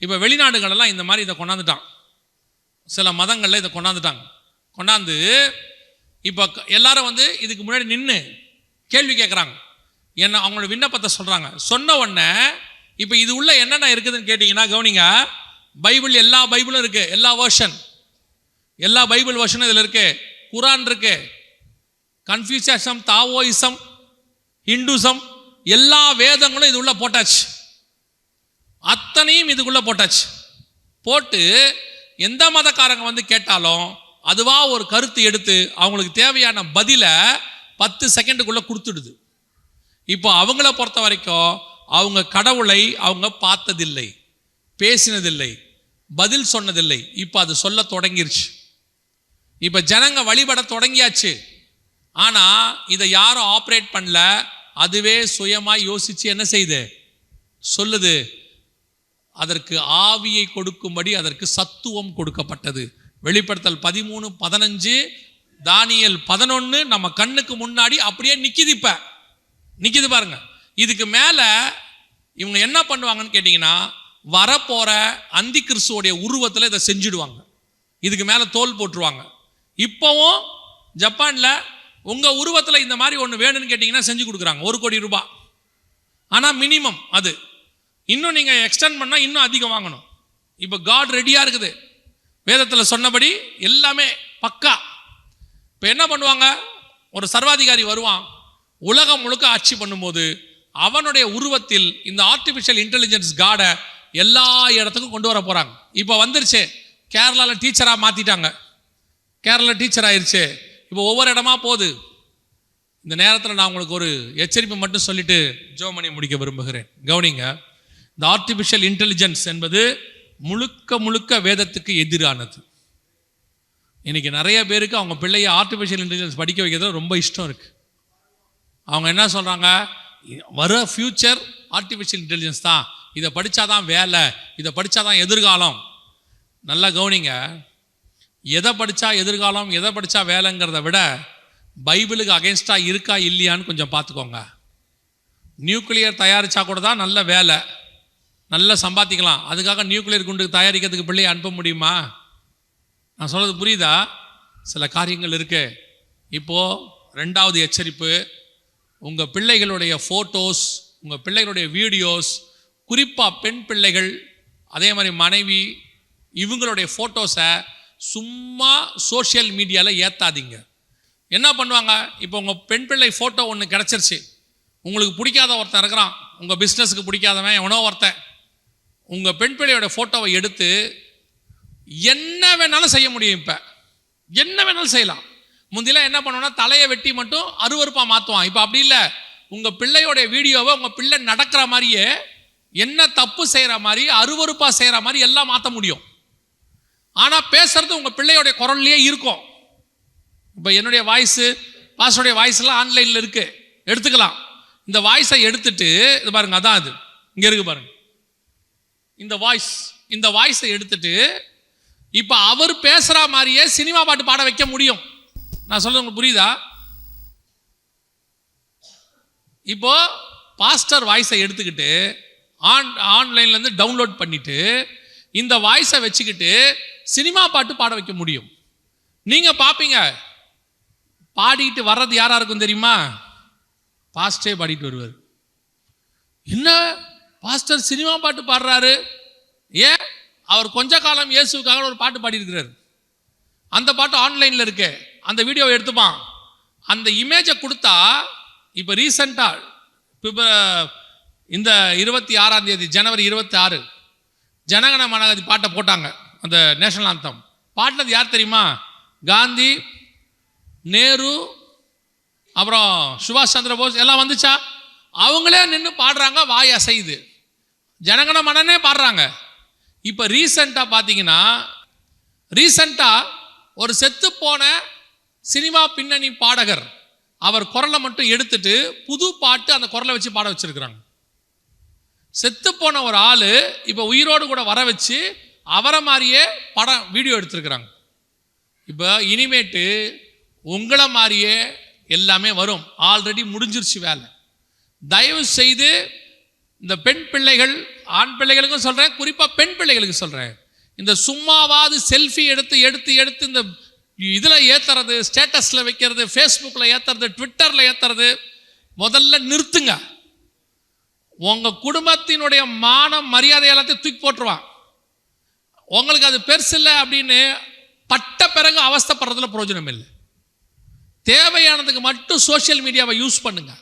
இப்போ வெளிநாடுகளெல்லாம் இந்த மாதிரி இதை கொண்டாந்துட்டான். சில மதங்களில் இதை கொண்டாந்து இப்போ எல்லாரும் வந்து இதுக்கு முன்னாடி நின்று கேள்வி கேட்குறாங்க, என்ன அவங்களோட விண்ணப்பத்தை சொல்கிறாங்க. சொன்ன உடனே இப்போ இது உள்ள என்னென்ன இருக்குதுன்னு கேட்டிங்கன்னா கவனிங்க, பைபிள் எல்லா பைபிளும் இருக்கு, எல்லா பைபிள் வருஷனும் இதில் இருக்கு. குரான் இருக்கு, கன்ஃபியூசிசம், தாவோயிசம், ஹிந்துசம், எல்லா வேதங்களும் இது உள்ள போட்டாச்சு. அத்தனையும் இதுக்குள்ள போட்டு எந்த மதக்காரங்க வந்து கேட்டாலும் அதுவா ஒரு கருத்து எடுத்து அவங்களுக்கு தேவையான பதிலை 10 செகண்டுக்குள்ள கொடுத்துடுது. இப்போ அவங்கள பொறுத்த வரைக்கும் அவங்க கடவுளை அவங்க பார்த்ததில்லை, பேசினதில்லை, பதில் சொன்னதில்லை. இப்போ அது சொல்ல தொடங்கிருச்சு. இப்போ ஜனங்க வழிபட தொடங்கியாச்சு. ஆனா இதை யாரும் ஆப்ரேட் பண்ணல, அதுவே சுயமாய் யோசிச்சு என்ன செய்யுது, சொல்லுது. அதற்கு ஆவியை கொடுக்கும்படி அதற்கு சத்துவம் கொடுக்கப்பட்டது. வெளிப்படுத்தல் 13:15, தானியேல் 11 நம்ம கண்ணுக்கு முன்னாடி அப்படியே நிக்குது பாருங்க. இதுக்கு மேல இவங்க என்ன பண்ணுவாங்கன்னு கேட்டீங்கன்னா, வரப்போற அந்தி கிறிஸ்துவோடைய உருவத்தில் இதை செஞ்சிடுவாங்க. இதுக்கு மேல தோல் போட்டுருவாங்க. இப்போவும் ஜப்பான்ல உங்க உருவத்தில் இந்த மாதிரி ஒன்று வேணும்னு கேட்டீங்கன்னா செஞ்சு கொடுக்குறாங்க, 1 கோடி ரூபாய். ஆனா மினிமம் அது. இன்னும் நீங்க எக்ஸ்டெண்ட் பண்ணா இன்னும் அதிகம் வாங்கணும். இப்போ காட் ரெடியா இருக்குது, வேதத்தில் சொன்னபடி எல்லாமே பக்கா. இப்போ என்ன பண்ணுவாங்க, ஒரு சர்வாதிகாரி வருவான், உலகம் முழுக்க ஆட்சி பண்ணும்போது அவனுடைய உருவத்தில் இந்த ஆர்டிஃபிஷியல் இன்டெலிஜென்ஸ் காடை எல்லா இடத்துக்கும் கொண்டு வர போறாங்க. இப்போ வந்துருச்சு, கேரளாவில் டீச்சராக மாத்திட்டாங்க, கேரளா டீச்சர் ஆயிருச்சு. இப்போ ஒவ்வொரு இடமா போகுது. இந்த நேரத்தில் நான் உங்களுக்கு ஒரு எச்சரிப்பை மட்டும் சொல்லிட்டு ஜெபம் பண்ணி முடிக்க விரும்புகிறேன். கவனிங்க, இந்த ஆர்டிஃபிஷியல் இன்டெலிஜென்ஸ் என்பது முழுக்க முழுக்க வேதத்துக்கு எதிரானது. இன்னைக்கு நிறைய பேருக்கு அவங்க பிள்ளைய ஆர்டிஃபிஷியல் இன்டெலிஜென்ஸ் படிக்க வைக்கிறதுல ரொம்ப இஷ்டம் இருக்குது. அவங்க என்ன சொல்கிறாங்க, வர ஃப்யூச்சர் ஆர்டிஃபிஷியல் இன்டெலிஜென்ஸ் தான், இதை படித்தாதான் வேலை, இதை படித்தாதான் எதிர்காலம். நல்லா கவனிங்க, எதை படித்தா எதிர்காலம், எதை படித்தா வேலைங்கிறத விட பைபிளுக்கு அகென்ஸ்டாக இருக்கா இல்லையான்னு கொஞ்சம் பார்த்துக்கோங்க. நியூக்ளியர் தயாரித்தா கூட தான் நல்ல வேலை, நல்லா சம்பாதிக்கலாம். அதுக்காக நியூக்ளியர் குண்டு தயாரிக்கிறதுக்கு பிள்ளையை அனுப்ப முடியுமா? நான் சொல்கிறது புரியுதா? சில காரியங்கள் இருக்கு. இப்போது 2வது எச்சரிப்பு, உங்கள் பிள்ளைகளுடைய ஃபோட்டோஸ், உங்கள் பிள்ளைகளுடைய வீடியோஸ், குறிப்பாக பெண் பிள்ளைகள் அதே மாதிரி மனைவி இவங்களுடைய ஃபோட்டோஸை சும்மா சோஷியல் மீடியாவில் ஏற்றாதீங்க. என்ன பண்ணுவாங்க, இப்போ உங்கள் பெண் பிள்ளை ஃபோட்டோ ஒன்று கிடச்சிருச்சு, உங்களுக்கு பிடிக்காத ஒருத்தன் இருக்கிறான், உங்கள் பிஸ்னஸுக்கு பிடிக்காதவன் எவனோ ஒருத்தன் உங்கள் பெண் பிள்ளையோட ஃபோட்டோவை எடுத்து என்ன வேணாலும் செய்ய முடியும். இப்போ என்ன வேணாலும் செய்யலாம். முந்திலாம் என்ன பண்ணுவோம்னா தலையை வெட்டி மட்டும் அருவருப்பாக மாற்றுவான். இப்போ அப்படி இல்லை. உங்கள் பிள்ளையோட வீடியோவை உங்கள் பிள்ளை நடக்கிற மாதிரியே என்ன தப்பு செய்கிற மாதிரி அருவருப்பாக செய்கிற மாதிரி எல்லாம் மாற்ற முடியும். ஆனால் பேசுறது உங்கள் பிள்ளையோடைய குரல்லையே இருக்கும். இப்போ என்னுடைய வாய்ஸு, பாஸ்டருடைய வாய்ஸ்லாம் ஆன்லைனில் இருக்குது, எடுத்துக்கலாம். இந்த வாய்ஸை எடுத்துட்டு இது பாருங்க, அதான் அது இங்கே இருக்கு பாருங்க, இந்த வாய்ஸை எடுத்துட்டு இப்போ அவர் பேசுகிற மாதிரியே சினிமா பாட்டு பாட வைக்க முடியும். நான் சொல்றது உங்களுக்கு புரியுதா? இப்போ பாஸ்டர் வாய்ஸை எடுத்துக்கிட்டு ஆன்லைன்லேருந்து டவுன்லோட் பண்ணிட்டு இந்த வாய்ஸை வச்சுக்கிட்டு சினிமா பாட்டு பாட வைக்க முடியும். நீங்கள் பார்ப்பீங்க, பாடிட்டு வர்றது யாராக இருக்கும் தெரியுமா? பாஸ்டரே பாடிட்டு வருவார். என்ன பாஸ்டர் சினிமா பாட்டு பாடுறாரு? ஏன்? அவர் கொஞ்ச காலம் இயேசுக்காக ஒரு பாட்டு பாடியிருக்கிறார். அந்த பாட்டு ஆன்லைனில் இருக்கு, அந்த வீடியோவை எடுத்துப்பான். அந்த இமேஜை கொடுத்தா இப்போ ரீசெண்டாக இப்போ இந்த 26ஆம் தேதி ஜனவரி 26 ஜனகண மனகதி பாட்டை போட்டாங்க, அந்த நேஷனல் ஆந்தம். பாடினது யார் தெரியுமா? காந்தி, நேரு, அப்புறம் சுபாஷ் சந்திர போஸ் எல்லாம் வந்துச்சா? அவங்களே நின்று பாடுறாங்க, வாய் அசையுது, ஜனகண மனனே பாடுறாங்க. இப்போ ரீசெண்டாக பார்த்தீங்கன்னா, ஒரு செத்து போன சினிமா பின்னணி பாடகர் அவர் குரலை மட்டும் எடுத்துட்டு புது பாட்டு அந்த குரலை வச்சு பாட வச்சிருக்கிறாங்க. செத்து போன ஒரு ஆள் இப்போ உயிரோடு கூட வர வச்சு அவரை மாதிரியே படம் வீடியோ எடுத்திருக்கிறாங்க. இப்போ இனிமேட்டு உங்களை மாதிரியே எல்லாமே வரும். ஆல்ரெடி முடிஞ்சிருச்சு வேலை. தயவு செய்து இந்த பெண் பிள்ளைகள், ஆண் பிள்ளைகளுக்கும் சொல்கிறேன், குறிப்பாக பெண் பிள்ளைகளுக்கு சொல்கிறேன், இந்த சும்மாவாது செல்ஃபி எடுத்து இந்த இதில் ஏற்றுறது, ஸ்டேட்டஸில் வைக்கிறது, ஃபேஸ்புக்கில் ஏற்றுறது, ட்விட்டரில் ஏற்றுறது முதல்ல நிறுத்துங்க. உங்கள் குடும்பத்தினுடைய மானம் மரியாதை எல்லாத்தையும் தூக்கி போட்டுருவான். உங்களுக்கு அது பெருசு இல்லை அப்படின்னு பட்ட பிறகு அவஸ்தைப்படுறதுல பிரயோஜனம் இல்லை. தேவையானதுக்கு மட்டும் சோஷியல் மீடியாவை யூஸ் பண்ணுங்க.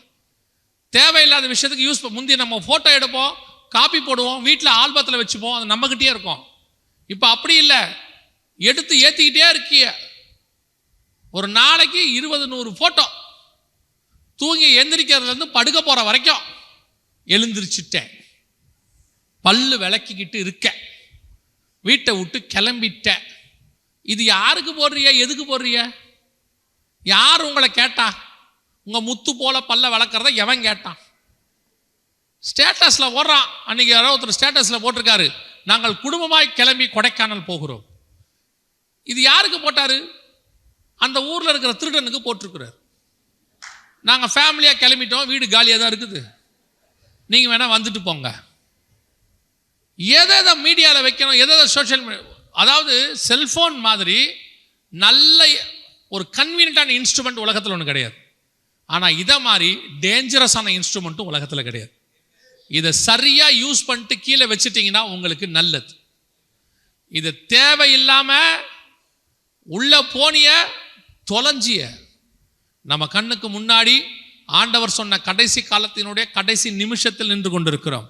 தேவையில்லாத விஷயத்துக்கு யூஸ் முந்தி நம்ம ஃபோட்டோ எடுப்போம், காப்பி போடுவோம், வீட்டில் ஆல்பத்தில் வச்சுப்போம், அது நம்மகிட்டே இருக்கும். இப்போ அப்படி இல்லை, எடுத்து ஏற்றிக்கிட்டே இருக்கிய. ஒரு நாளைக்கு 20-100 ஃபோட்டோ, தூங்கி எந்திரிக்கிறதுலேருந்து படுக்க போகிற வரைக்கும் எழுந்திரிச்சிட்டேன், பல்லு விளக்கிக்கிட்டு இருக்க, வீட்டை விட்டு கிளம்பிட்டேன். இது யாருக்கு போடுறிய? எதுக்கு போடுறிய? யார் உங்களை கேட்டா? உங்கள் முத்து போல பல்ல வளர்க்குறத எவன் கேட்டான்? ஸ்டேட்டஸில் ஓடுறான். அன்றைக்கி யாரோ ஒருத்தர் ஸ்டேட்டஸில் போட்டிருக்காரு, நாங்கள் குடும்பமாய் கிளம்பி கொடைக்கானல் போகிறோம். இது யாருக்கு போட்டார்? அந்த ஊரில் இருக்கிற திருடனுக்கு போட்டிருக்கிறார். நாங்கள் ஃபேமிலியாக கிளம்பிட்டோம், வீடு காலியாக தான் இருக்குது, நீங்கள் வேணால் வந்துட்டு போங்க. எதை மீடியாவில் வைக்கணும், எதை சோஷியல் மீடியா, அதாவது செல்ஃபோன் மாதிரி நல்ல ஒரு கன்வீனியன்டான இன்ஸ்ட்ருமெண்ட் உலகத்தில் ஒன்று கிடையாது. ஆனால் இதை மாதிரி டேஞ்சரஸான இன்ஸ்ட்ருமெண்ட்டும் உலகத்தில் கிடையாது. இதை சரியாக யூஸ் பண்ணிட்டு கீழே வச்சுட்டிங்கன்னா உங்களுக்கு நல்லது. இது தேவையில்லாமல் உள்ள போனிய தொலைஞ்சிய நம்ம கண்ணுக்கு முன்னாடி ஆண்டவர் சொன்ன கடைசி காலத்தினுடைய கடைசி நிமிஷத்தில் நின்று கொண்டிருக்கிறோம்.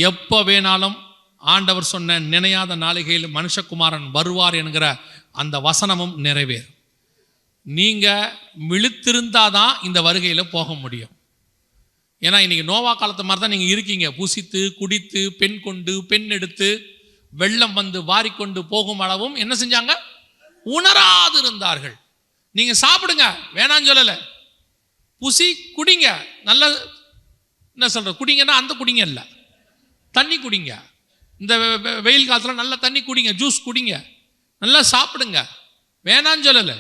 எப்போ வேணாலும் ஆண்டவர் சொன்ன நினையாத நாளிகையில் மனுஷகுமாரன் வருவார் என்கிற அந்த வசனமும் நிறைவேறும். நீங்கள் விழித்திருந்தாதான் இந்த வருகையில் போக முடியும். ஏன்னா இன்னைக்கு நோவா காலத்து மாதிரி தான் நீங்கள் இருக்கீங்க. புசித்து குடித்து பெண் கொண்டு பெண் எடுத்து வெள்ளம் வந்து வாரிக்கொண்டு போகும் அளவும் என்ன செஞ்சாங்க? உணராது இருந்தார்கள். நீங்கள் சாப்பிடுங்க, வேணான்னு சொல்லலை. புசி குடிங்க, நல்ல என்ன சொல்ற குடிங்கன்னா அந்த குடிங்க இல்லை, தண்ணி குடிங்க. இந்த வெயில் காலத்தில் நல்லா தண்ணி குடிங்க, ஜூஸ் குடிங்க, நல்லா சாப்பிடுங்க, வேணான்னு சொல்லலை.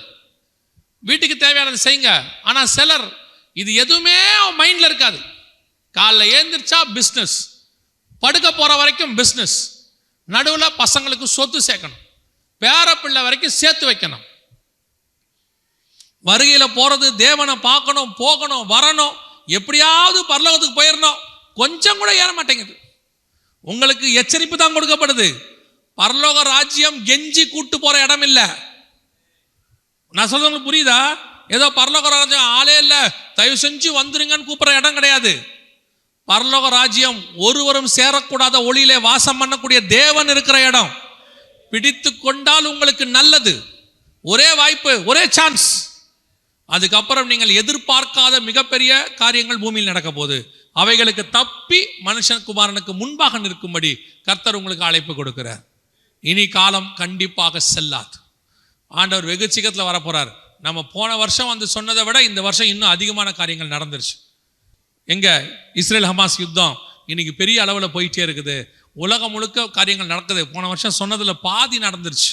வீட்டுக்கு தேவையானது செய்யுங்க. ஆனால் சிலர் இது எதுவுமே மைண்டில் இருக்காது. காலைல ஏந்திரிச்சா பிஸ்னஸ், படுக்க போகிற வரைக்கும் பிஸ்னஸ், நடுவில் பசங்களுக்கு சொத்து சேர்க்கணும், பேர பிள்ளை வரைக்கும் சேர்த்து வைக்கணும். வருகையில் போகிறது தேவனை பார்க்கணும், போகணும், வரணும், எப்படியாவது பரலோகத்துக்கு போயிடணும். கொஞ்சம் கூட ஏற மாட்டேங்குது. உங்களுக்கு எச்சரிப்பு தான் கொடுக்கப்படுது. பரலோக ராஜ்யம் கெஞ்சி கூட்டு போற இடம் இல்லை. நான் சொல்றது உங்களுக்கு புரியுதா? ஏதோ பரலோக ராஜ்யம் ஆளே இல்லை, தயவு செஞ்சு வந்துருங்கன்னு கூப்பிடுற இடம் கிடையாது. பரலோக ராஜ்யம் ஒருவரும் சேரக்கூடாத ஒளியிலே வாசம் பண்ணக்கூடிய தேவன் இருக்கிற இடம். பிடித்து கொண்டால் உங்களுக்கு நல்லது. ஒரே வாய்ப்பு, ஒரே சான்ஸ். அதுக்கப்புறம் நீங்கள் எதிர்பார்க்காத மிகப்பெரிய காரியங்கள் பூமியில் நடக்க போகுது. அவைகளுக்கு தப்பி மனுஷகுமாரனுக்கு முன்பாக நிற்கும்படி கர்த்தர் உங்களுக்கு அழைப்பு கொடுக்கிறார். இனி காலம் கண்டிப்பாக செல்லாது. ஆண்டவர் வெகு சீக்கிரத்தில் வரப்போறார். நம்ம போன வருஷம் வந்து சொன்னதை விட இந்த வருஷம் இன்னும் அதிகமான காரியங்கள் நடந்துருச்சு. எங்க இஸ்ரேல் ஹமாஸ் யுத்தம் இன்னைக்கு பெரிய அளவில் போயிட்டே இருக்குது. உலகம் முழுக்க காரியங்கள் நடக்குது. போன வருஷம் சொன்னதுல பாதி நடந்துருச்சு.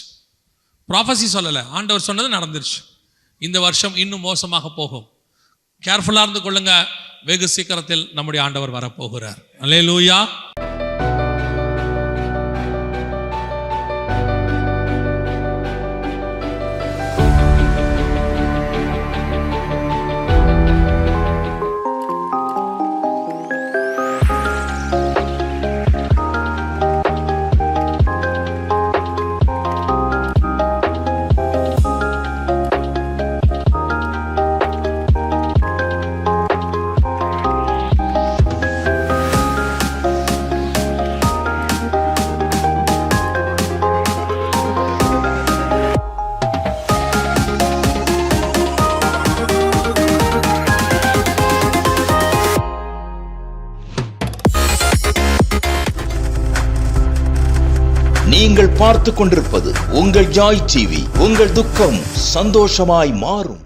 ப்ராஃபஸி சொல்லலை, ஆண்டவர் சொன்னது நடந்துருச்சு. இந்த வருஷம் இன்னும் மோசமாக போகும். கேர்ஃபுல்லாக இருந்து கொள்ளுங்க. வெகு சீக்கிரத்தில் நம்முடைய ஆண்டவர் வரப்போகிறார். அல்லேலூயா. நீங்கள் பார்த்துக் கொண்டிருப்பது உங்கள் ஜாய் டிவி. உங்கள் துக்கம் சந்தோஷமாய் மாறும்.